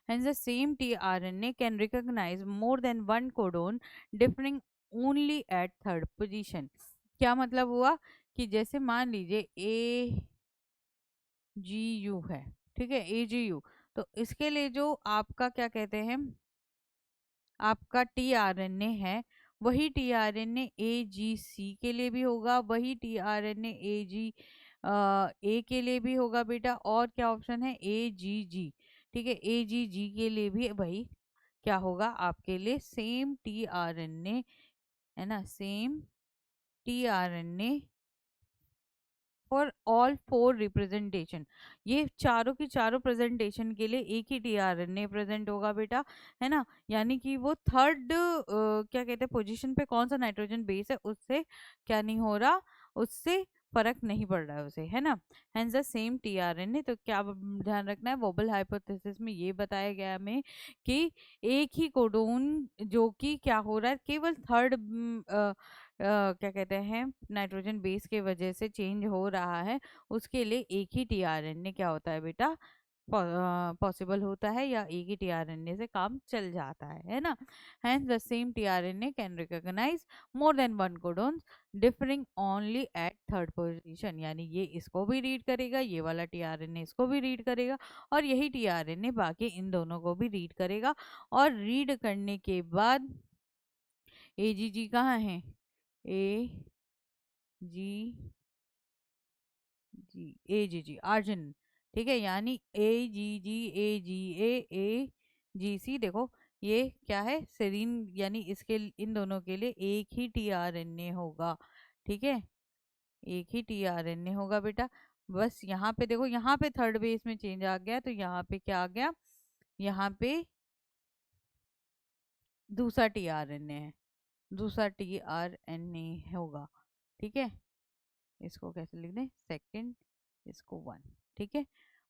hence the same tRNA can recognize more than one codon differing only at third position। क्या मतलब हुआ, कि जैसे मान लीजिए ए जी यू है, ठीक है, ए जी यू, तो इसके लिए जो आपका क्या कहते हैं, आपका टीआरएनए है, वही टीआरएनए ए जी सी के लिए भी होगा, वही टीआरएनए ए जी ए के लिए भी होगा बेटा, और क्या ऑप्शन है, ए जी जी, ठीक है, ए जी जी के लिए भी वही क्या होगा आपके लिए, सेम टीआरएनए, है ना, same tRNA for all 4 representation. ये चारों की चारों प्रेजेंटेशन के लिए एक ही टीआरएनए प्रेजेंट होगा बेटा, है ना। यानी कि वो थर्ड क्या कहते हैं पोजीशन पे कौन सा नाइट्रोजन बेस है उससे क्या नहीं हो रहा, उससे फर्क नहीं पड़ रहा है उसे, है ना। Hence the same tRNA. तो क्या ध्यान रखना है, वोबल हाइपोथेसिस में ये बताया गया हमें कि एक ही कोडोन जो कि क्या हो रहा है, केवल थर्ड क्या कहते हैं नाइट्रोजन बेस के वजह से चेंज हो रहा है, उसके लिए एक ही टीआरएनए क्या होता है बेटा, पॉसिबल होता है, या एक ही टीआरएनए से काम चल जाता है ना। Hence the same tRNA can recognise more than one codon differing only at third position. यानी ये इसको भी रीड करेगा, ये वाला टीआरएनए इसको भी रीड करेगा, और यही टीआरएनए बाकी इन दोनों को भी रीड करेगा। और रीड करने के बाद एजीजी कहाँ है, ए जी जी ए जी जी अर्जुन, ठीक है। यानी ए जी जी ए जी ए जी सी, देखो ये क्या है सेरीन, यानी इसके इन दोनों के लिए एक ही टीआरएनए होगा, ठीक है, एक ही टीआरएनए होगा बेटा। बस यहाँ पे देखो, यहाँ पे थर्ड बेस में चेंज आ गया, तो यहाँ पे क्या आ गया, यहाँ पे दूसरा टीआरएनए है, दूसरा टीआरएनए होगा, ठीक है। इसको कैसे लिख दें, सेकंड, इसको 1, ठीक है।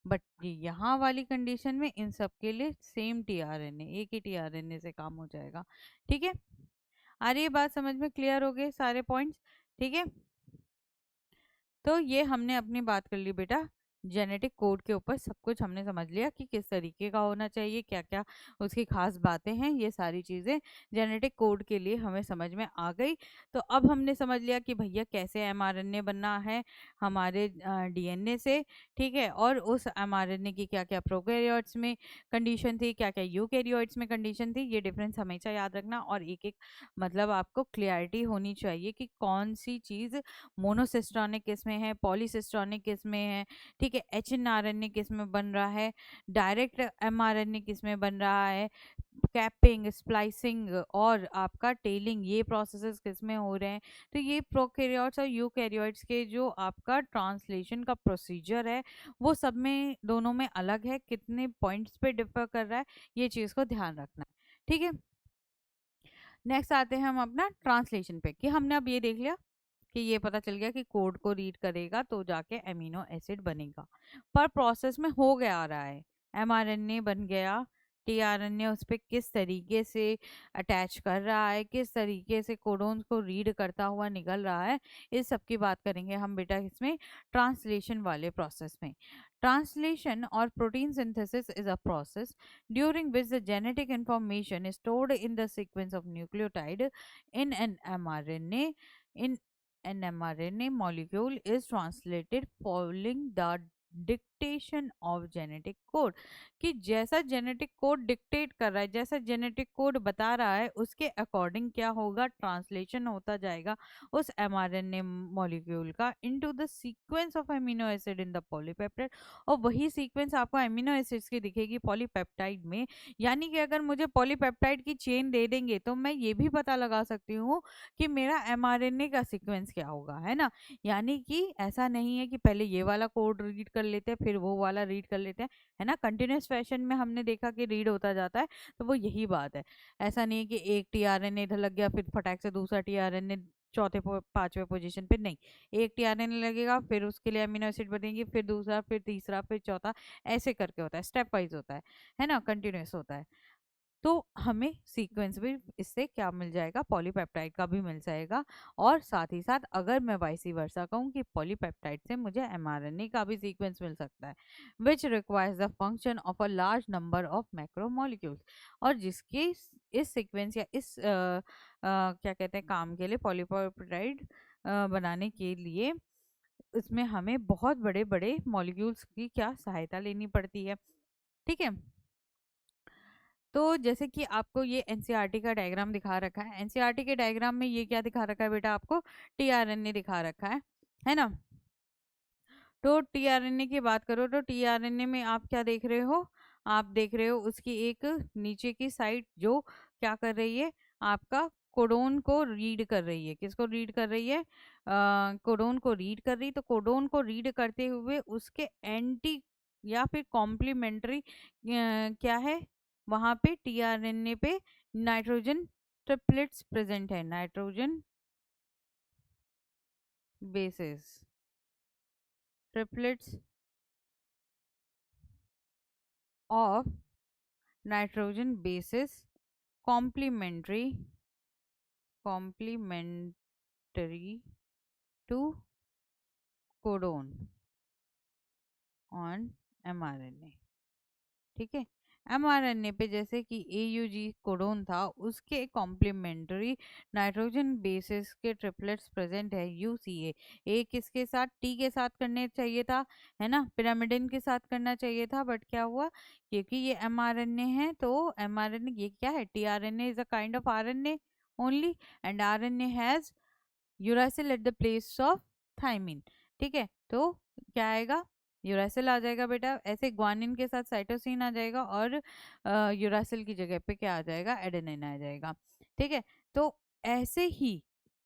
बट यहाँ वाली कंडीशन में इन सब के लिए सेम टीआरएनए, एक ही टीआरएनए से काम हो जाएगा, ठीक है। आ रही है बात समझ में, क्लियर हो गए सारे पॉइंट्स, ठीक है। तो ये हमने अपनी बात कर ली बेटा, जेनेटिक कोड के ऊपर सब कुछ हमने समझ लिया कि किस तरीके का होना चाहिए, क्या क्या उसकी खास बातें हैं, ये सारी चीज़ें जेनेटिक कोड के लिए हमें समझ में आ गई। तो अब हमने समझ लिया कि भैया कैसे एमआरएनए बनना है हमारे डीएनए से, ठीक है। और उस एमआरएनए की क्या क्या प्रोकैरियोट्स में कंडीशन थी, क्या क्या यूकैरियोट्स में कंडीशन थी, ये डिफरेंस हमेशा याद रखना। और एक एक मतलब आपको क्लियरिटी होनी चाहिए कि कौन सी चीज़ मोनोसिस्टोनिक किस में है, पॉलीसिस्टोनिक किस में है, ठीक है, एचएनआरएनए किस में बन रहा है, डायरेक्ट एमआरएनए किस में बन रहा है, कैपिंग, स्प्लाइसिंग और आपका टेलिंग, ये प्रोसेसेस किस में हो रहे हैं। तो ये प्रोकैरियोट्स और यूकैरियोट्स के जो आपका ट्रांसलेशन का प्रोसीजर है वो सब में दोनों में अलग है, कितने पॉइंट्स पे डिफर कर रहा है, ये चीज़ को ध्यान रखना है, ठीक है। नेक्स्ट आते हैं हम अपना ट्रांसलेशन पे, कि हमने अब ये देख लिया कि ये पता चल गया कि कोड को रीड करेगा तो जाके एमिनो एसिड बनेगा, पर प्रोसेस में हो गया आ रहा है, एमआरएनए बन गया, टीआरएनए उस पर किस तरीके से अटैच कर रहा है, किस तरीके से कोडोन्स को रीड करता हुआ निकल रहा है, इस सब की बात करेंगे हम बेटा इसमें ट्रांसलेशन वाले प्रोसेस में। Translation or protein synthesis is a process during which the genetic information is stored in the sequence of nucleotide in an mRNA. In an mRNA molecule is translated following the dictation of genetic code, कि जैसा genetic code dictate कर रहा है, जैसा genetic code बता रहा है उसके अकॉर्डिंग क्या होगा, ट्रांसलेशन होता जाएगा उस एमआरएनए मॉलिक्यूल का into the sequence of amino acid in the polypeptide. और वही सीक्वेंस आपको अमीनो एसिड्स की दिखेगी पॉलीपेप्टाइड में। यानी कि अगर मुझे पॉलीपेप्टाइड की चेन दे देंगे तो मैं ये भी पता लगा सकती हूँ कि मेरा एमआरएनए का सीक्वेंस क्या होगा, है ना। यानी कि ऐसा नहीं है कि पहले ये वाला कोड रीड कर लेते हैं फिर वो वाला रीड कर लेते हैं, है ना। कंटिन्यूस फैशन में हमने देखा कि रीड होता जाता है, तो वो यही बात है। ऐसा नहीं है कि एक टीआरएनए इधर लग गया फिर फटाक से दूसरा टीआरएनए चौथे पांचवे पोजीशन पे, नहीं, एक टीआरएनए लगेगा फिर उसके लिए अमीनो एसिड बनेंगे, फिर दूसरा, फिर तीसरा, फिर चौथा, ऐसे करके होता है, स्टेप वाइज होता है ना, कंटिन्यूस होता है। तो हमें सीक्वेंस भी इससे क्या मिल जाएगा, पॉलीपेप्टाइड का भी मिल जाएगा। और साथ ही साथ अगर मैं वाइसी वर्सा कहूँ कि पॉलीपेप्टाइड से मुझे एमआरएनए का भी सीक्वेंस मिल सकता है, which requires the function of a large number of macromolecules. और जिसके इस सीक्वेंस या इस क्या कहते हैं काम के लिए, पॉलीपेप्टाइड बनाने के लिए इसमें हमें बहुत बड़े बड़े मॉलिक्यूल्स की क्या सहायता लेनी पड़ती है, ठीक है। तो जैसे कि आपको ये एनसीईआरटी का डायग्राम दिखा रखा है, एनसीईआरटी के डायग्राम में ये क्या दिखा रखा है बेटा, आपको टीआरएनए दिखा रखा है ना। तो टीआरएनए की बात करो तो टीआरएनए में आप क्या देख रहे हो, आप देख रहे हो उसकी एक नीचे की साइड जो क्या कर रही है, आपका कोडोन को रीड कर रही है। किसको रीड कर रही है? कोडोन को रीड कर रही। तो कोडोन को रीड करते हुए उसके एंटी या फिर कॉम्प्लीमेंट्री क्या है वहां पे टीआरएनए पे नाइट्रोजन ट्रिपलेट्स प्रेजेंट है। Nitrogen bases triplets of nitrogen bases complementary to codon on mRNA। ठीक है, mRNA पे जैसे कि AUG कोडोन था उसके कॉम्प्लीमेंट्री नाइट्रोजन बेसिस के ट्रिपलेट्स प्रेजेंट है UCA। ए किसके साथ? टी के साथ करने चाहिए था, है ना, पिरामिडिन के साथ करना चाहिए था, बट क्या हुआ, क्योंकि ये mRNA है तो mRNA ये क्या है? tRNA is a kind of RNA only and RNA has uracil at the place of thymine. ठीक है, तो क्या आएगा? यूरासिल आ जाएगा बेटा। ऐसे ग्वानिन के साथ साइटोसिन आ जाएगा और यूरासिल की जगह पे क्या आ जाएगा? एडेनिन आ जाएगा। ठीक है, तो ऐसे ही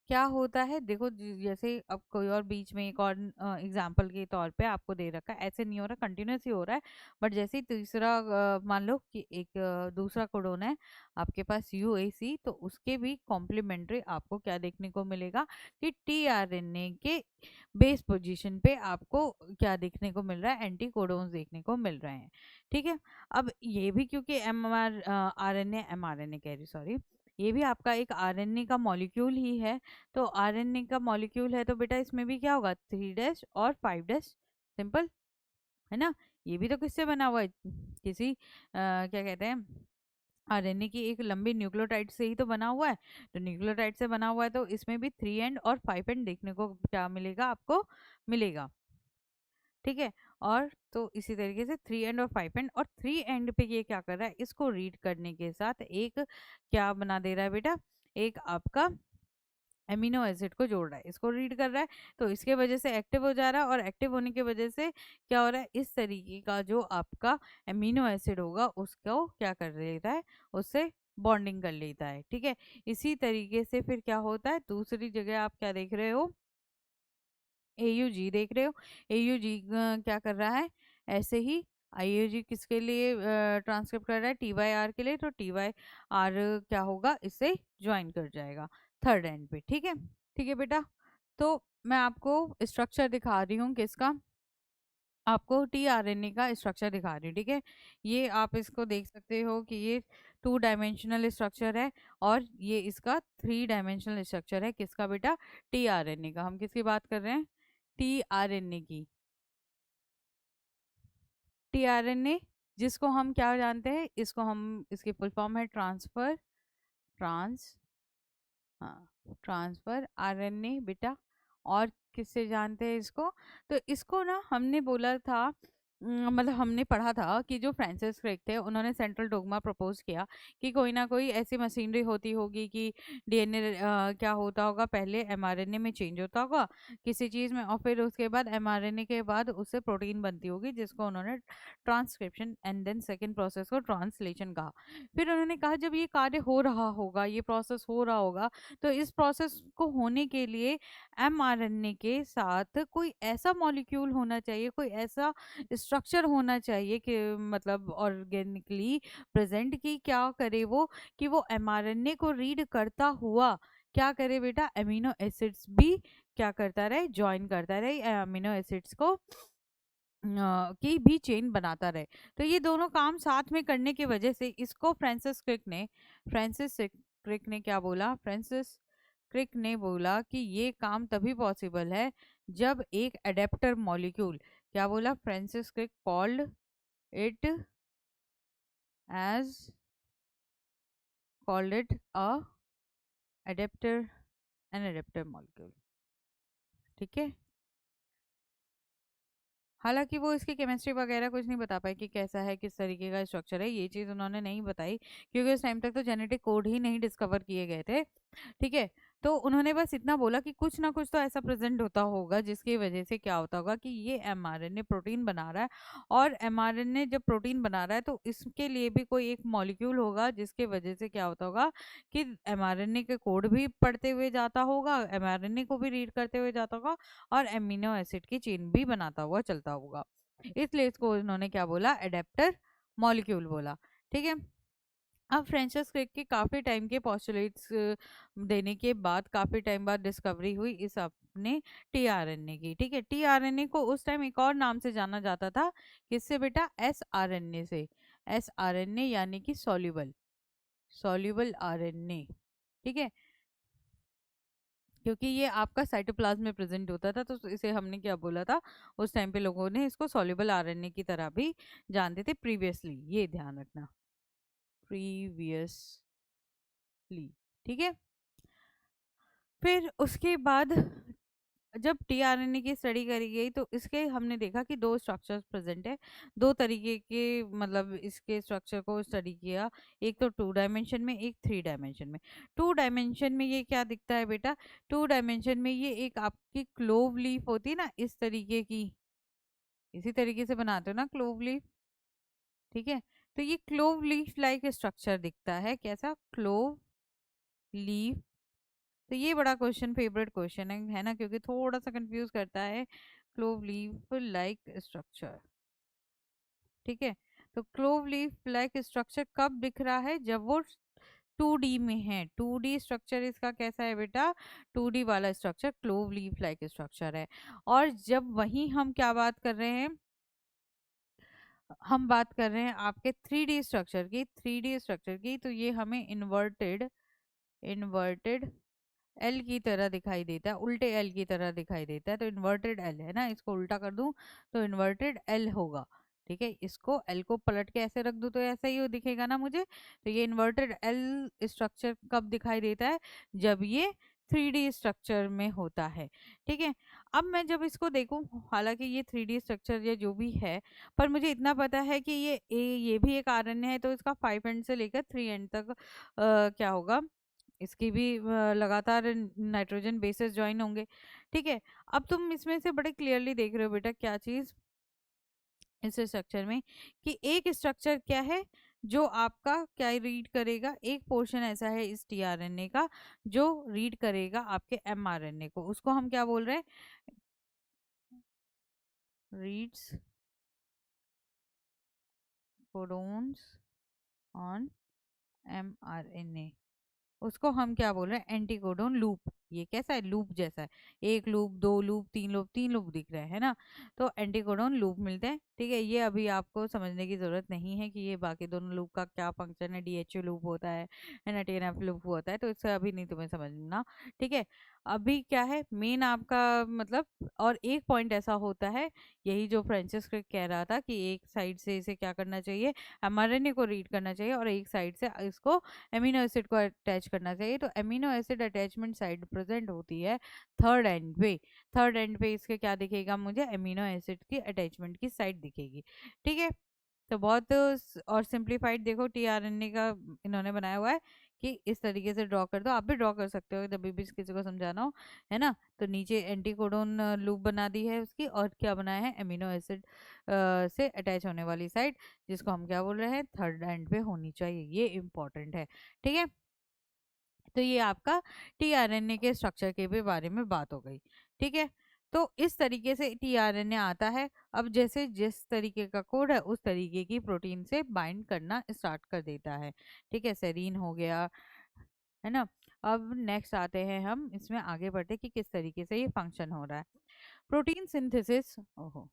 क्या होता है देखो, जैसे अब कोई और बीच में एक और एग्जांपल के तौर पे आपको दे रखा है, ऐसे नहीं हो रहा, कंटिन्यूस ही हो रहा है, बट जैसे ही तीसरा मान लो कि एक दूसरा कोडोन है आपके पास UAC, तो उसके भी कॉम्प्लीमेंट्री आपको क्या देखने को मिलेगा कि टीआरएनए के बेस पोजीशन पे आपको क्या देखने को मिल रहा है? एंटी कोडोन्स देखने को मिल रहे हैं। ठीक है, अब ये भी क्योंकि एमआरएनए कह रही, सॉरी, ये भी आपका एक आरएनए का मॉलिक्यूल ही है। तो आरएनए का मॉलिक्यूल है तो बेटा इसमें भी क्या होगा? 3' और 5', सिंपल है ना। ये भी तो किससे बना हुआ है? किसी क्या कहते हैं, आरएनए की एक लंबी न्यूक्लियोटाइड से ही तो बना हुआ है। तो न्यूक्लियोटाइड से बना हुआ है तो इसमें भी 3 और 5 देखने को क्या मिलेगा? आपको मिलेगा। ठीक है, और तो इसी तरीके से 3 और 5 और 3 पे ये क्या कर रहा है? इसको रीड करने के साथ एक क्या बना दे रहा है बेटा? एक आपका एमिनो एसिड को जोड़ रहा है, इसको रीड कर रहा है, तो इसके वजह से एक्टिव हो जा रहा है, और एक्टिव होने की वजह से क्या हो रहा है? इस तरीके का जो आपका एमिनो एसिड होगा उसको क्या कर लेता है? उससे बॉन्डिंग कर लेता है। ठीक है, इसी तरीके से फिर क्या होता है? दूसरी जगह आप क्या देख रहे हो? AUG देख रहे हो। AUG क्या कर रहा है? ऐसे ही IUG किसके लिए ट्रांसक्रिप्ट कर रहा है? TYR के लिए। तो TYR क्या होगा? इससे ज्वाइन कर जाएगा थर्ड एंड पे। ठीक है, ठीक है बेटा, तो मैं आपको स्ट्रक्चर दिखा रही हूँ किसका? आपको टीआरएनए का स्ट्रक्चर दिखा रही हूँ। ठीक है, ये आप इसको देख सकते हो कि ये 2 डायमेंशनल स्ट्रक्चर है और ये इसका 3 डायमेंशनल स्ट्रक्चर है। किसका बेटा? टीआरएनए का। हम किसकी बात कर रहे हैं? टीआरएनए की। टीआरएनए जिसको हम क्या जानते हैं? इसको हम, इसकी फुल फॉर्म है ट्रांसफर ट्रांस हाँ ट्रांसफर आरएनए बेटा। और किससे जानते हैं इसको? तो इसको ना हमने बोला था, मतलब हमने पढ़ा था कि जो फ्रांसिस क्रिक थे उन्होंने सेंट्रल डोगमा प्रपोज किया कि कोई ना कोई ऐसी मशीनरी होती होगी कि डीएनए क्या होता होगा, पहले एमआरएनए में चेंज होता होगा किसी चीज़ में, और फिर उसके बाद एमआरएनए के बाद उससे प्रोटीन बनती होगी जिसको उन्होंने transcription and then second process को ट्रांसलेशन कहा। फिर उन्होंने कहा जब ये कार्य हो रहा होगा, ये प्रोसेस हो रहा होगा, तो इस प्रोसेस को होने के लिए mRNA के साथ कोई ऐसा मॉलिक्यूल होना चाहिए, कोई ऐसा स्ट्रक्चर होना चाहिए कि मतलब ऑर्गेनिकली प्रेजेंट की क्या करे वो, कि वो mRNA को रीड करता हुआ क्या करे बेटा? अमीनो एसिड्स भी क्या करता रहे? ज्वाइन करता रहे अमीनो एसिड्स को की भी चेन बनाता रहे। तो ये दोनों काम साथ में करने की वजह से इसको फ्रांसिस क्रिक ने क्या बोला? फ्रांसिस क्रिक ने बोला कि ये काम तभी पॉसिबल है जब एक एडेप्टर मॉलिक्यूल, क्या बोला? Francis Crick called it as called it a adapter an adapter molecule. ठीक है, हालांकि वो इसकी केमिस्ट्री वगैरह कुछ नहीं बता पाए कि कैसा है, किस तरीके का स्ट्रक्चर है, ये चीज़ उन्होंने नहीं बताई क्योंकि उस टाइम तक तो जेनेटिक कोड ही नहीं डिस्कवर किए गए थे। ठीक है, तो उन्होंने बस इतना बोला कि कुछ ना कुछ तो ऐसा प्रेजेंट होता होगा जिसकी वजह से क्या होता होगा कि ये एमआरएनए प्रोटीन बना रहा है, और एमआरएनए जब प्रोटीन बना रहा है तो इसके लिए भी कोई एक मॉलिक्यूल होगा जिसके वजह से क्या होता होगा कि एमआरएनए के कोड भी पढ़ते हुए जाता होगा, एमआरएनए को भी रीड करते हुए जाता होगा, और एमिनो एसिड की चेन भी बनाता हुआ चलता होगा। इसलिए इसको उन्होंने क्या बोला, एडेप्टर मॉलिक्यूल बोला। ठीक है। अब फ्रांसिस क्रिक के काफ़ी टाइम के पोस्टुलेट्स देने के बाद काफ़ी टाइम बाद डिस्कवरी हुई इस अपने टीआरएनए की। ठीक है। टीआरएनए को उस टाइम एक और नाम से जाना जाता था, किससे बेटा, एसआरएनए से। एसआरएनए यानी कि सॉल्युबल, सॉल्युबल आरएनए। ठीक है। क्योंकि ये आपका साइटोप्लाज्म में प्रेजेंट होता था, तो इसे हमने क्या बोला था, उस टाइम पे लोगों ने इसको सॉल्युबल आरएनए की तरह भी जानते थे प्रीवियसली, ये ध्यान रखना, प्रीवियसली। ठीक है। फिर उसके बाद जब टीआरएनए की स्टडी करी गई तो इसके हमने देखा कि दो स्ट्रक्चर्स प्रेजेंट है, दो तरीके के, मतलब इसके स्ट्रक्चर को स्टडी किया। एक तो 2 डायमेंशन में, एक 3 डायमेंशन में। 2 डायमेंशन में ये क्या दिखता है बेटा, 2 डायमेंशन में ये एक आपकी क्लोव लीफ होती है ना, इस तरीके की, इसी तरीके से बनाते हो ना क्लोव लीफ। ठीक है। तो ये क्लोव लीफ लाइक स्ट्रक्चर दिखता है, कैसा, क्लोव लीफ। तो ये बड़ा क्वेश्चन, फेवरेट क्वेश्चन है ना, क्योंकि थोड़ा सा कंफ्यूज करता है, क्लोव लीफ लाइक स्ट्रक्चर। ठीक है। तो क्लोव लीफ लाइक स्ट्रक्चर कब दिख रहा है, जब वो 2D में है। 2D स्ट्रक्चर इसका कैसा है बेटा, 2D वाला structure clove leaf like structure है। और जब वही हम क्या बात कर रहे हैं, हम बात कर रहे हैं आपके 3D स्ट्रक्चर की, 3D स्ट्रक्चर की, तो ये हमें इन्वर्टेड, इन्वर्टेड एल की तरह दिखाई देता है, उल्टे एल की तरह दिखाई देता है। तो इन्वर्टेड एल है ना, इसको उल्टा कर दूं तो इन्वर्टेड एल होगा। ठीक है। इसको एल को पलट के ऐसे रख दूं तो ऐसा ही दिखेगा ना मुझे। तो ये इन्वर्टेड एल स्ट्रक्चर कब दिखाई देता है, जब ये 3D स्ट्रक्चर में होता है। ठीक है। अब मैं जब इसको देखूं, हालांकि ये 3D स्ट्रक्चर या जो भी है, पर मुझे इतना पता है कि ये भी एक आरएनए है, तो इसका 5 एंड से लेकर 3 एंड तक क्या होगा, इसकी भी लगातार नाइट्रोजन बेसेस ज्वाइन होंगे। ठीक है। अब तुम इसमें से बड़े क्लियरली देख रहे हो बेटा क्या चीज, इस स्ट्रक्चर में, कि एक स्ट्रक्चर क्या है जो आपका क्या रीड करेगा, एक पोर्शन ऐसा है इस टीआरएनए का जो रीड करेगा आपके एमआरएनए को, उसको हम क्या बोल रहे हैं, रीड्स कोडोन्स ऑन एमआरएनए, उसको हम क्या बोल रहे हैं, एंटीकोडोन लूप। ये कैसा है, लूप जैसा है, एक लूप, दो लूप, तीन लूप, तीन लूप दिख रहे हैं ना, तो एंटीकोडोन लूप मिलते हैं। ठीक है। ये अभी आपको समझने की जरूरत नहीं है कि ये बाकी दोनों लूप का क्या फंक्शन है, डीएचओ लूप होता है ना, टीएनएफ लूप होता है, तो इससे अभी नहीं तुम्हें समझना। ठीक है। अभी क्या है मेन आपका मतलब, और एक पॉइंट ऐसा होता है, यही जो फ्रांसिस क्रिक कह रहा था कि एक साइड से इसे क्या करना चाहिए, एमआरएनए को रीड करना चाहिए, और एक साइड से इसको एमिनो एसिड को अटैच करना चाहिए। तो amino acid attachment side present होती है थर्ड एंड पे। थर्ड एंड पे इसके क्या दिखेगा, मुझे एमिनो एसिड की अटैचमेंट की साइड दिखेगी। ठीक है। तो बहुत और सिंप्लीफाइड देखो टीआरएनए का इन्होंने बनाया हुआ है कि इस तरीके से ड्रॉ कर दो, आप भी ड्रॉ कर सकते हो जब भी किसी को समझाना हो, है ना। तो नीचे एंटीकोडोन लूप बना दी है उसकी, और क्या बनाया है, एमिनो एसिड से अटैच होने वाली साइड, जिसको हम क्या बोल रहे हैं, थर्ड एंड पे होनी चाहिए, ये इंपॉर्टेंट है। ठीक है। तो ये आपका टीआरएनए के स्ट्रक्चर के भी बारे में बात हो गई। ठीक है। तो इस तरीके से टीआरएनए आता है। अब जैसे जिस तरीके का कोड है उस तरीके की प्रोटीन से बाइंड करना स्टार्ट कर देता है। ठीक है। सेरीन हो गया, है ना। अब नेक्स्ट आते हैं हम इसमें आगे बढ़ते कि किस तरीके से ये फंक्शन हो रहा है। प्रोटीन सिंथेसिस, ओहो,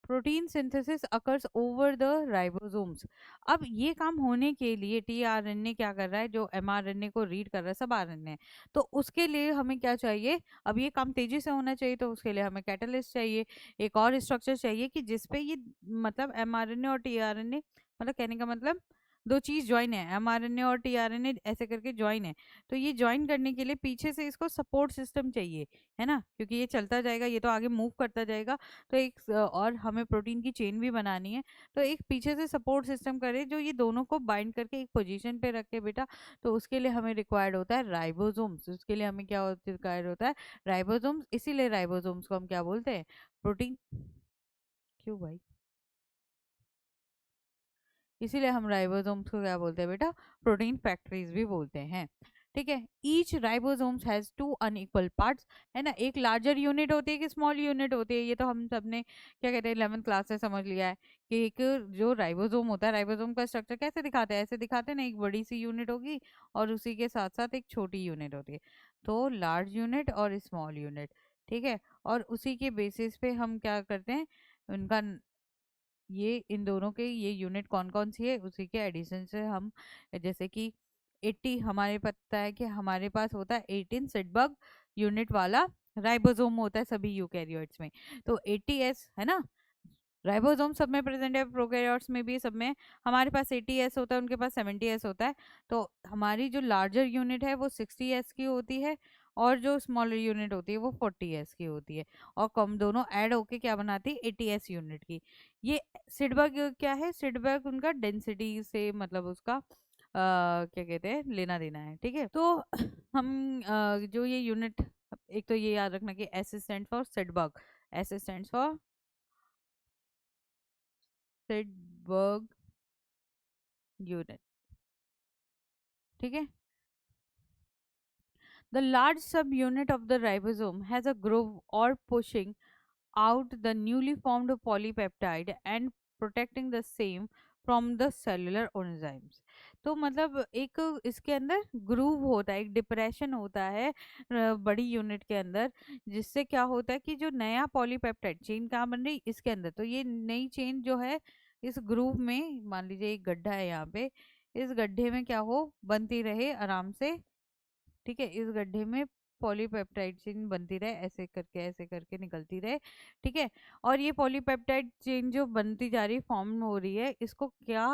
protein synthesis occurs over the ribosomes. अब ये काम होने के लिए टीआरएनए क्या कर रहा है, जो एमआरएनए को रीड कर रहा है, सब आरएनए है, तो उसके लिए हमें क्या चाहिए, अब ये काम तेजी से होना चाहिए, तो उसके लिए हमें कैटलिस्ट चाहिए, एक और स्ट्रक्चर चाहिए कि जिसपे ये मतलब एमआरएनए और टीआरएनए, मतलब कहने का मतलब दो चीज ज्वाइन है, एमआरएनए और टीआरएनए ऐसे करके ज्वाइन है। तो ये ज्वाइन करने के लिए पीछे से इसको सपोर्ट सिस्टम चाहिए, है ना, क्योंकि ये चलता जाएगा, ये तो आगे मूव करता जाएगा। तो एक और हमें प्रोटीन की चेन भी बनानी है, तो एक पीछे से सपोर्ट सिस्टम करे जो ये दोनों को बाइंड करके एक पोजीशन पे रखे बेटा। तो उसके लिए हमें रिक्वायर्ड होता है राइबोसोम्स। उसके लिए हमें क्या रिक्वायर्ड होता है? राइबोसोम्स। इसीलिए राइबोसोम्स को हम क्या बोलते हैं? प्रोटीन। क्यों भाई? इसीलिए हम राइबोसोम्स को क्या बोलते हैं बेटा? प्रोटीन फैक्ट्रीज भी बोलते हैं। ठीक है। Each ribosomes has two unequal parts, है ना। एक लार्जर यूनिट होती है, कि स्मॉल यूनिट होती है, ये तो हम सबने क्या कहते हैं 11th क्लास से समझ लिया है कि एक जो राइबोसोम होता है, राइबोसोम का स्ट्रक्चर कैसे दिखाते हैं? ऐसे दिखाते हैं ना, एक बड़ी सी यूनिट होगी और उसी के साथ साथ एक छोटी यूनिट होती है। तो लार्ज यूनिट और स्मॉल यूनिट, ठीक है। और उसी के बेसिस पे हम क्या करते हैं, उनका ये इन दोनों के ये यूनिट कौन कौन सी है उसी के एडिशन से हम, जैसे कि 80 हमारे पता है कि हमारे पास होता है 18 सिडबर्ग यूनिट वाला राइबोसोम होता है सभी यूकैरियोट्स में। तो 80s है ना, राइबोसोम सब में प्रेजेंट है, प्रोकैरियोट्स में भी सब में। हमारे पास 80s होता है, उनके पास 70s होता है। तो हमारी जो लार्जर यूनिट है वो 60s की होती है, और जो स्मॉलर यूनिट होती है वो 40s की होती है। और कम दोनों ऐड होके क्या बनाती है? 80s यूनिट की। ये सिडबर्ग क्या है? सिडबर्ग उनका डेंसिटी से मतलब उसका क्या कहते हैं, लेना देना है। ठीक है। तो हम जो ये यूनिट, एक तो ये याद रखना कि S stand for Svedberg, S stand for Svedberg unit. ठीक है। The large subunit of the ribosome has a groove or pushing out the newly formed polypeptide and protecting the same from the cellular enzymes। तो मतलब एक इसके अंदर groove होता है, एक डिप्रेशन होता है बड़ी यूनिट के अंदर, जिससे क्या होता है कि जो नया पॉलीपेप्टाइड चेन कहाँ बन रही इसके अंदर, तो ये नई चेन जो है इस ग्रूव में, मान लीजिए एक गड्ढा है यहाँ पे, इस गड्ढे में क्या हो, बनती रहे आराम से। ठीक है। इस गड्ढे में पॉलीपेप्टाइड चेन बनती रहे, ऐसे करके निकलती रहे। ठीक है। और ये पॉलीपेप्टाइड चेन जो बनती जा रही, फॉर्म हो रही है, इसको क्या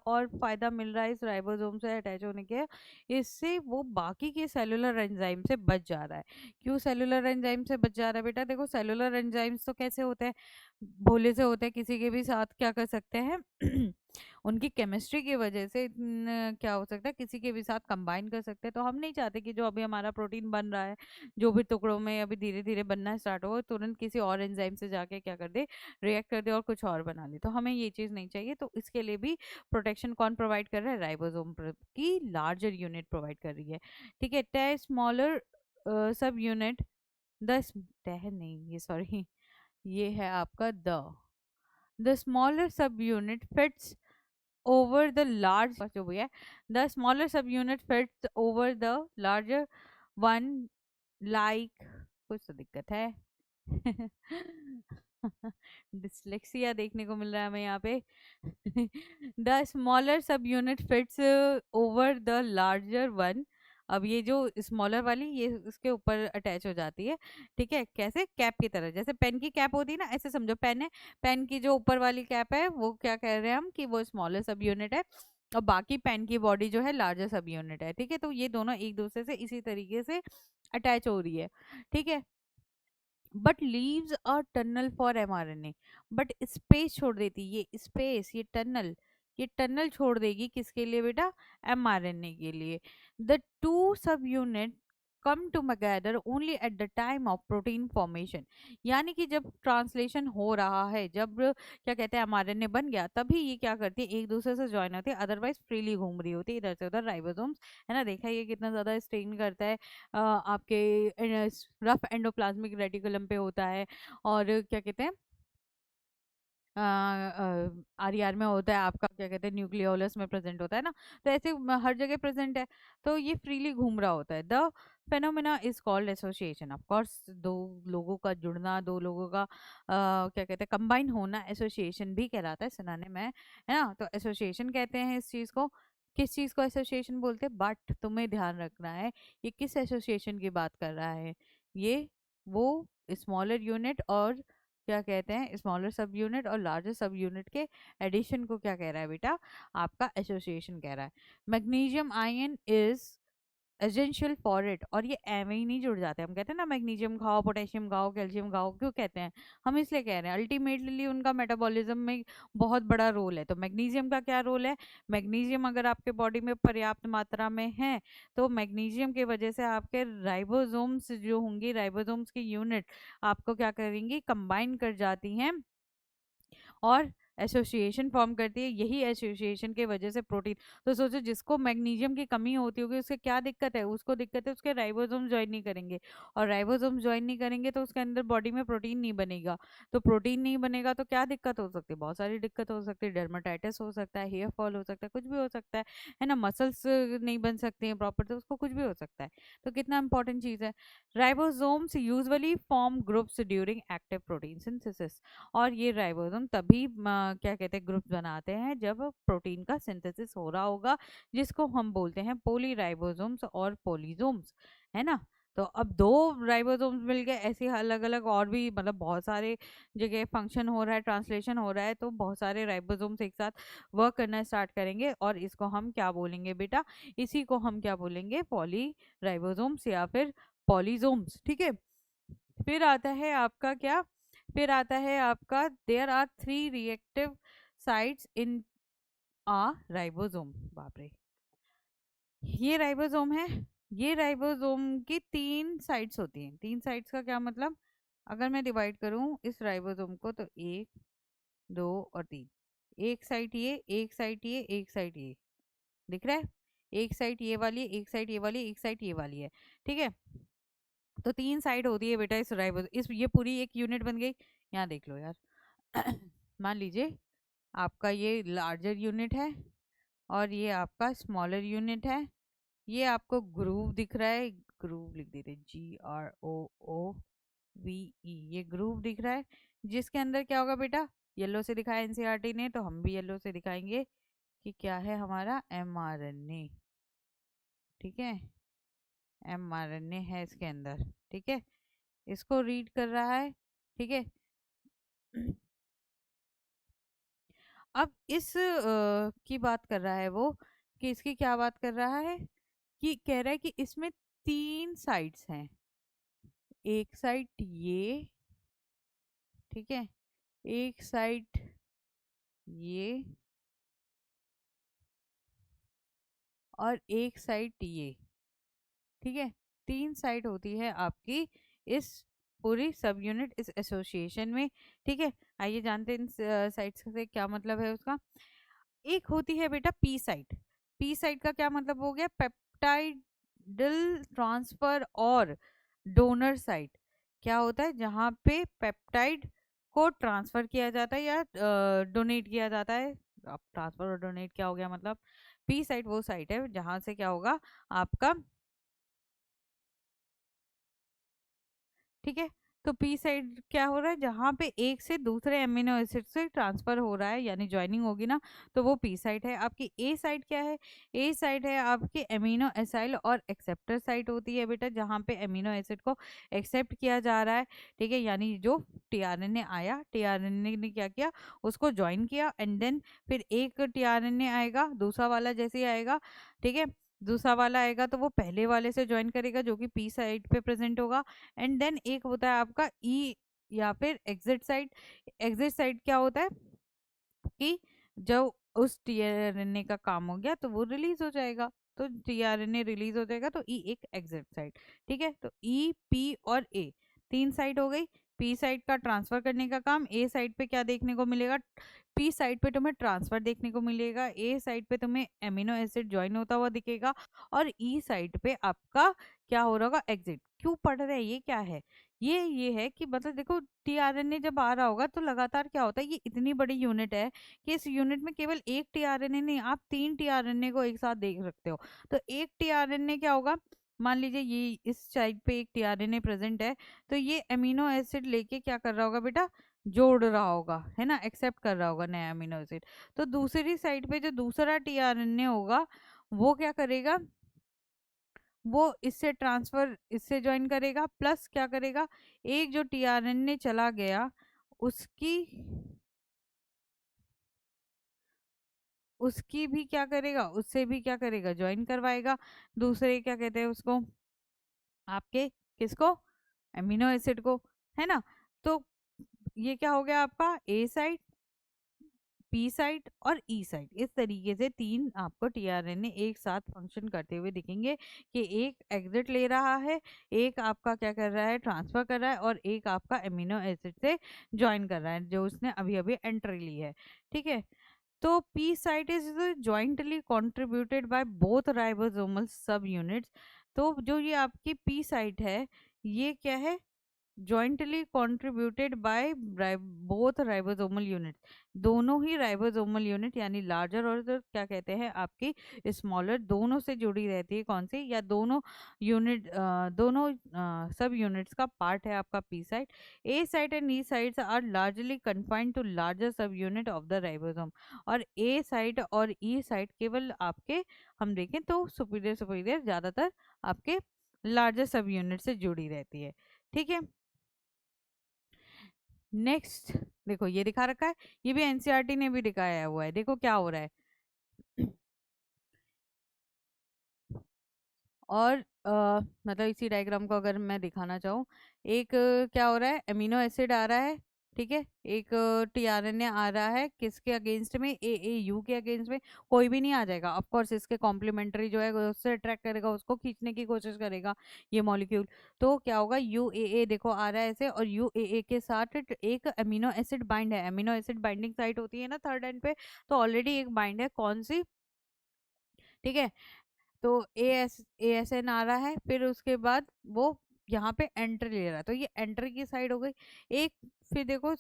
और फायदा मिल रहा है इस राइबोसोम से अटैच होने के? इससे वो बाकी के सेलुलर एंजाइम से बच जा रहा है। क्यों सेलुलर एंजाइम से बच जा रहा है बेटा? देखो सेलुलर एंजाइम्स तो कैसे होते हैं, भोले से होते हैं, किसी के भी साथ क्या कर सकते हैं उनकी केमिस्ट्री की वजह से क्या हो सकता है, किसी के भी साथ कंबाइन कर सकते हैं। तो हम नहीं चाहते कि जो अभी हमारा प्रोटीन बन रहा है, जो भी टुकड़ों में अभी धीरे धीरे बनना स्टार्ट हो, तुरंत किसी और एंजाइम से जाके क्या कर दे, रिएक्ट कर दे और कुछ और बना ले। तो हमें ये चीज़ नहीं चाहिए। तो इसके लिए भी प्रोटेक्शन कौन प्रोवाइड कर रहा है? राइबोसोम की लार्जर यूनिट प्रोवाइड कर रही है। ठीक है। टे स्मॉलर सब यूनिट, दस तह नहीं, ये सॉरी, ये है आपका द स्मॉलर सब unit fits over the large, जो भी है, the smaller subunit fits over the larger one, like, कुछ तो दिक्कत है डिसलेक्सिया देखने को मिल रहा है हमें यहाँ पे द स्मॉलर सब unit fits over the larger one. अब ये जो स्मॉलर वाली ये इसके ऊपर अटैच हो जाती है। ठीक है। कैसे? कैप की तरह, जैसे पेन की कैप होती है ना, ऐसे समझो पेन है, पेन की जो ऊपर वाली कैप है वो क्या कह रहे हैं हम कि वो स्मॉलर सब यूनिट है, और बाकी पेन की बॉडी जो है लार्जर सब यूनिट है। ठीक है। तो ये दोनों एक दूसरे से इसी तरीके से अटैच हो रही है। ठीक है। But leaves a tunnel for mRNA, but space छोड़ देती, ये स्पेस, ये टनल छोड़ देगी किसके लिए बेटा? एमआरएनए के लिए। द टू सब unit come to together only at the time of protein formation. यानी कि जब ट्रांसलेशन हो रहा है, जब क्या कहते हैं एमआरएनए बन गया, तभी ये क्या करती है, एक दूसरे से ज्वाइन होती है, अदरवाइज फ्रीली घूम रही होती है इधर से उधर राइबोसोम्स, है ना। देखा ये कितना ज्यादा स्ट्रेन करता है आपके रफ एंडोप्लाज्मिक रेटिकुलम पे होता है, और क्या कहते हैं आरईआर में होता है, आपका क्या कहते हैं न्यूक्लियोलस में प्रेजेंट होता है ना। तो ऐसे हर जगह प्रेजेंट है, तो ये फ्रीली घूम रहा होता है। The phenomena is called association. Of course दो लोगों का जुड़ना, दो लोगों का क्या कहते हैं कंबाइन होना एसोसिएशन भी कहलाता है, सुनाने में, है ना। तो एसोसिएशन कहते हैं इस चीज को। किस चीज को एसोसिएशन बोलते हैं? बट तुम्हें ध्यान रखना है ये किस एसोसिएशन की बात कर रहा है, ये वो स्मॉलर यूनिट और क्या कहते हैं, स्मॉलर सब यूनिट और लार्जर सब यूनिट के एडिशन को क्या कह रहा है बेटा, आपका एसोसिएशन कह रहा है। Magnesium ion is essential for it, और ये एवं ही नहीं जुड़ जाते। हम कहते हैं ना मैग्नीशियम खाओ, पोटेशियम खाओ, कैल्शियम खाओ, क्यों कहते हैं, हम इसलिए कह रहे हैं अल्टीमेटली उनका मेटाबॉलिज्म में बहुत बड़ा रोल है। तो मैग्नीशियम का क्या रोल है, मैग्नीशियम अगर आपके बॉडी में पर्याप्त मात्रा में है तो मैग्नीशियम की वजह से आपके राइबोसोम्स जो होंगी, राइबोसोम्स की यूनिट आपको क्या करेंगी, कंबाइन कर जाती हैं और एसोसिएशन फॉर्म करती है। यही एसोसिएशन की वजह से प्रोटीन, तो सोचो जिसको मैग्नीशियम की कमी होती होगी उसके क्या दिक्कत है, उसको दिक्कत है उसके राइबोसोम ज्वाइन नहीं करेंगे, और राइबोसोम ज्वाइन नहीं करेंगे तो उसके अंदर बॉडी में प्रोटीन नहीं बनेगा। तो प्रोटीन नहीं बनेगा तो क्या दिक्कत हो सकती है, बहुत सारी दिक्कत हो सकती है, डर्माटाइटिस हो सकता है, हेयर फॉल हो सकता है, कुछ भी हो सकता है ना, मसल्स नहीं बन सकते हैं प्रॉपर, तो उसको कुछ भी हो सकता है। तो कितना इंपॉर्टेंट चीज है। Ribosomes usually form groups during active protein synthesis, और ये राइबोसोम तभी क्या कहते हैं ग्रुप बनाते हैं जब प्रोटीन का सिंथेसिस हो रहा होगा, जिसको हम बोलते हैं पोलीराइबोसोम्स और पोलीसोम्स, है ना। तो अब दो राइबोसोम्स मिल गए, ऐसे अलग अलग और भी मतलब बहुत सारे जगह फंक्शन हो रहा है, ट्रांसलेशन हो रहा है, तो बहुत सारे राइबोसोम्स एक साथ वर्क करना स्टार्ट करेंगे, और इसको हम क्या बोलेंगे बेटा, इसी को हम क्या बोलेंगे, पॉलीराइबोसोम्स या फिर पॉलीसोम्स, ठीक है। फिर आता है आपका क्या, फिर आता है आपका there are 3 reactive sites in a ribosome. बाप रे, ये राइबोसोम है, ये राइबोसोम की 3 साइट्स होती हैं। 3 साइट्स का क्या मतलब, अगर मैं डिवाइड करूं इस राइबोसोम को तो 1 2 और 3, एक साइट ये, एक साइट ये, एक साइट ये, दिख रहा है, एक साइट ये वाली, एक साइट ये वाली, एक साइट ये वाली है, ठीक है। तो 3 साइड होती है बेटा इस राइबोसोम, इस ये पूरी एक यूनिट बन गई। यहाँ देख लो यार, मान लीजिए आपका ये लार्जर यूनिट है और ये आपका स्मॉलर यूनिट है। ये आपको ग्रूव दिख रहा है, ग्रूव लिख देते, GROOVE, ये ग्रूव दिख रहा है, जिसके अंदर क्या होगा बेटा, येलो से दिखाया एनसीईआरटी ने, तो हम भी येलो से दिखाएंगे कि क्या है हमारा mRNA, ठीक है, mRNA है इसके अंदर, ठीक है, इसको रीड कर रहा है, ठीक है। अब इस की बात कर रहा है वो, कि इसकी क्या बात कर रहा है, कि कह रहा है कि इसमें 3 साइड्स हैं, एक साइड ये, ठीक है, एक साइड ये, और एक साइड ये, ठीक है। 3 साइड होती है आपकी इस पूरी सब यूनिट इस एसोसिएशन में, ठीक है। आइए जानते हैं इन साइड्स से क्या मतलब है उसका। एक होती है बेटा पी साइट, पी साइट का क्या मतलब हो गया, पेप्टाइडल ट्रांसफर और डोनर साइट, क्या होता है जहाँ पे पेप्टाइड को ट्रांसफर किया जाता है या डोनेट किया जाता है। अब ट्रांसफर और डोनेट क्या हो गया, मतलब पी साइट वो साइट है जहाँ से क्या होगा आपका, ठीक है। तो पी साइड क्या हो रहा है, जहाँ पे एक से दूसरे एमिनो एसिड से ट्रांसफर हो रहा है यानी ज्वाइनिंग होगी ना, तो वो पी साइड है। आपकी ए साइड क्या है, ए साइड है आपकी एमिनो एसाइल और एक्सेप्टर साइट होती है बेटा, जहाँ पे एमिनो एसिड को एक्सेप्ट किया जा रहा है, ठीक है। यानी जो टीआरएनए आया, टीआरएनए ने क्या किया, उसको ज्वाइन किया, एंड देन फिर एक टीआरएनए आएगा, दूसरा वाला जैसे ही आएगा, ठीक है, दूसरा वाला आएगा तो वो पहले वाले से ज्वाइन करेगा जो कि पी साइड पे प्रेजेंट होगा, एंड देन एक होता है आपका ई या फिर एग्जिट साइड। एग्जिट साइड क्या होता है कि जब उस टीआरएनए का काम हो गया तो वो रिलीज हो जाएगा, तो टीआरएनए रिलीज हो जाएगा, तो ई एक एग्जिट साइड, ठीक है। तो ई पी और ए 3 साइड हो गई। पी साइड का ट्रांसफर करने का काम, ए साइड पे क्या देखने को मिलेगा, पी साइड पे तुम्हें ट्रांसफर देखने को मिलेगा, ए साइड पे तुम्हें एमिनो एसिड ज्वाइन होता हुआ दिखेगा, और ई साइड पे आपका क्या हो रहा होगा, एग्जिट। क्यों पढ़ रहे हैं, ये क्या है, ये है कि मतलब देखो टीआरएनए जब आ रहा होगा तो लगातार क्या होता है, ये इतनी बड़ी यूनिट है कि इस यूनिट में केवल एक टीआरएनए नहीं, आप 3 टीआरएनए को एक साथ देख सकते हो। तो एक टीआरएनए क्या होगा, मान लीजिए ये इस साइड पे एक टीआरएनए प्रेजेंट है, तो ये अमीनो एसिड लेके क्या कर रहा होगा बेटा, जोड़ रहा होगा, है ना, एक्सेप्ट कर रहा होगा नया अमीनो एसिड। तो दूसरी साइड पे जो दूसरा टीआरएनए होगा वो क्या करेगा, वो इससे ट्रांसफर, इससे ज्वाइन करेगा, प्लस क्या करेगा, एक जो टीआरएनए चला गया उसकी उसकी भी क्या करेगा, उससे भी क्या करेगा, ज्वाइन करवाएगा दूसरे, क्या कहते हैं उसको, आपके किसको, अमीनो एसिड को, है ना। तो ये क्या हो गया आपका, ए साइट, पी साइट और ई साइट। इस तरीके से तीन आपको टीआरएनए एक साथ फंक्शन करते हुए दिखेंगे कि एक एग्जिट ले रहा है, एक आपका क्या कर रहा है, ट्रांसफर कर रहा है, और एक आपका अमीनो एसिड से ज्वाइन कर रहा है जो उसने अभी अभी एंट्री ली है। ठीक है। तो P site is jointly contributed by both ribosomal सब यूनिट्स। तो जो ये आपकी पी साइट है, ये क्या है, jointly contributed by both ribosomal units। दोनों ही राइबोसोमल यूनिट यानी लार्जर और जो क्या कहते हैं आपकी स्मॉलर, दोनों से जुड़ी रहती है, कौन सी, या दोनों यूनिट, दोनों सब यूनिट्स का पार्ट है आपका P site. A site and E sites are largely confined to larger subunit of the ribosome. और ए साइट और ई साइट केवल आपके, हम देखें तो सुपीरियर सुपीरियर ज्यादातर आपके लार्जर सब यूनिट से जुड़ी रहती है। ठीक है। नेक्स्ट देखो ये दिखा रखा है, ये भी एनसीईआरटी ने भी दिखाया हुआ है, देखो क्या हो रहा है। और मतलब इसी डायग्राम को अगर मैं दिखाना चाहूँ, एक क्या हो रहा है, अमीनो एसिड आ रहा है, ठीक है, एक टीआरएनए आ रहा है, किसके अगेंस्ट में, ए ए यू के अगेंस्ट में। कोई भी नहीं आ जाएगा, ऑफ कोर्स इसके कॉम्प्लीमेंट्री जो है वो उससे अट्रैक्ट करेगा, उसको खींचने की कोशिश करेगा ये मॉलिक्यूल। तो क्या होगा, यू ए ए देखो आ रहा है ऐसे, और यू ए ए के साथ एक अमीनो एसिड बाइंड है, अमीनो एसिड बाइंडिंग साइट होती है ना थर्ड एंड पे, तो ऑलरेडी एक बाइंड है, कौन सी, ठीक है। तो ए एस एन आ रहा है, फिर उसके बाद वो यहाँ पे एंट्री ले रहा है, तो ये एंट्री की साइड हो गई एक। फिर देखो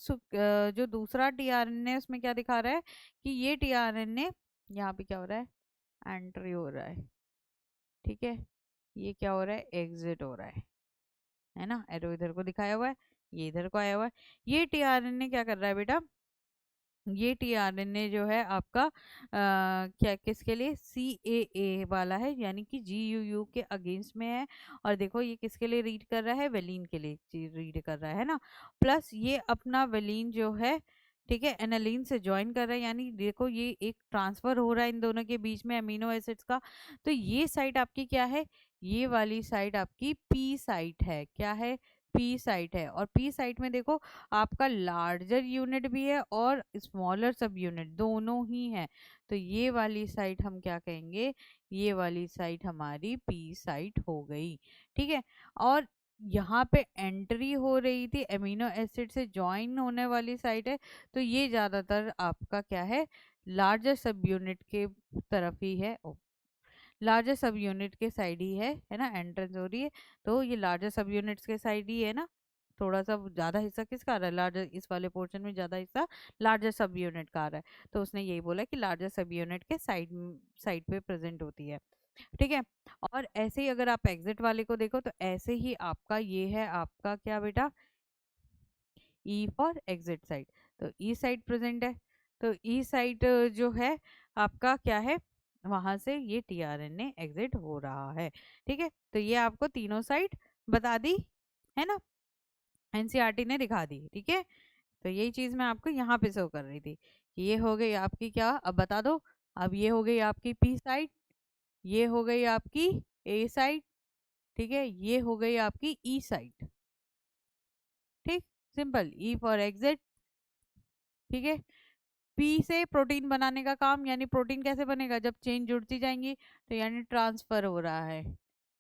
जो दूसरा टीआरएनए है उसमें क्या दिखा रहा है कि ये टीआरएनए यहाँ पे क्या हो रहा है, एंट्री हो रहा है, ठीक है, ये क्या हो रहा है, एग्जिट हो रहा है ना, एरो इधर को दिखाया हुआ है, ये इधर को आया हुआ है। ये टीआरएनए क्या कर रहा है बेटा, ये टीआरएनए जो है आपका क्या किसके लिए, सी ए ए वाला है, यानी कि जी यू यू के अगेंस्ट में है। और देखो ये किसके लिए रीड कर रहा है, वेलिन के लिए रीड कर रहा है ना। प्लस ये अपना वेलिन जो है, ठीक है, एनालिन से ज्वाइन कर रहा है, यानी देखो ये एक ट्रांसफर हो रहा है इन दोनों के बीच में अमीनो एसिड्स का। तो ये साइट आपकी क्या है, ये वाली साइट आपकी पी साइट है, क्या है, पी साइट है। और पी साइट में देखो आपका लार्जर यूनिट भी है और स्मॉलर सब यूनिट दोनों ही है। तो ये वाली साइट हम क्या कहेंगे, ये वाली साइट हमारी पी साइट हो गई। ठीक है। और यहाँ पे एंट्री हो रही थी, अमीनो एसिड से ज्वाइन होने वाली साइट है, तो ये ज्यादातर आपका क्या है, लार्जर सब यूनिट के तरफ ही है, लार्जर सब यूनिट के साइड ही है ना, एंट्रेंस हो रही है। तो ये लार्जर सब यूनिट्स के साइड ही है ना, थोड़ा सा ज्यादा हिस्सा किसका आ रहा है, लार्जर, इस वाले पोर्शन में ज्यादा हिस्सा लार्जर सब यूनिट का आ रहा है। तो उसने यही बोला कि लार्जर सब यूनिट के साइड साइड पे प्रेजेंट होती है। ठीक है। और ऐसे ही अगर आप एग्जिट वाले को देखो तो ऐसे ही आपका ये है आपका क्या बेटा, ई फॉर एग्जिट साइड, तो ई साइड प्रेजेंट है। तो ई साइड जो है आपका क्या है, वहां से ये टीआरएनए एग्जिट हो रहा है। ठीक है। तो ये आपको तीनों साइड बता दी है ना, एनसीईआरटी ने दिखा दी। ठीक है। तो यही चीज मैं आपको यहाँ पे शो कर रही थी कि ये हो गई आपकी क्या, अब बता दो, अब ये हो गई आपकी पी साइड, ये हो गई आपकी ए साइड, ठीक है, ये हो गई आपकी ई साइड। ठीक, सिंपल, ई फॉर एग्जिट। ठीक है। पी से प्रोटीन बनाने का काम, यानी प्रोटीन कैसे बनेगा, जब चेन जुड़ती जाएंगी, तो यानी ट्रांसफर हो रहा है।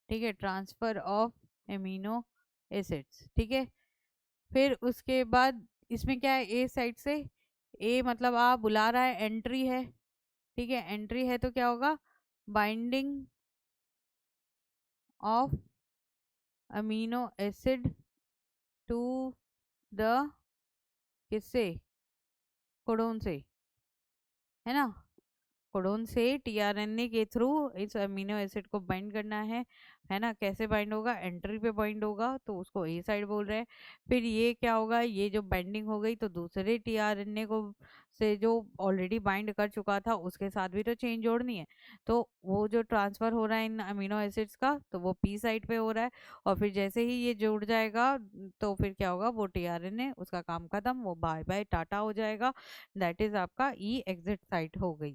ठीक है, ट्रांसफर ऑफ एमिनो एसिड्स। ठीक है। फिर उसके बाद इसमें क्या है, ए साइड से, ए मतलब आ बुला रहा है, एंट्री है। ठीक है, एंट्री है तो क्या होगा, binding of amino acid to the, किससे, कोडोन से, है ना, कोडोन से टीआरएनए के थ्रू इस अमीनो एसिड को बाइंड करना है ना। कैसे बाइंड होगा, एंट्री पे बाइंड होगा, तो उसको ए साइड बोल रहे हैं। फिर ये क्या होगा, ये जो बाइंडिंग हो गई तो दूसरे टीआरएनए को से जो ऑलरेडी बाइंड कर चुका था उसके साथ भी तो चेन जोड़नी है। तो वो जो ट्रांसफर हो रहा है इन अमीनो एसिड्स का, तो वो पी साइड पे हो रहा है। और फिर जैसे ही ये जुड़ जाएगा तो फिर क्या होगा, वो टीआरएनए उसका काम खत्म, वो बाय बाय टाटा हो जाएगा। दैट इज आपका ई एग्जिट साइट हो गई।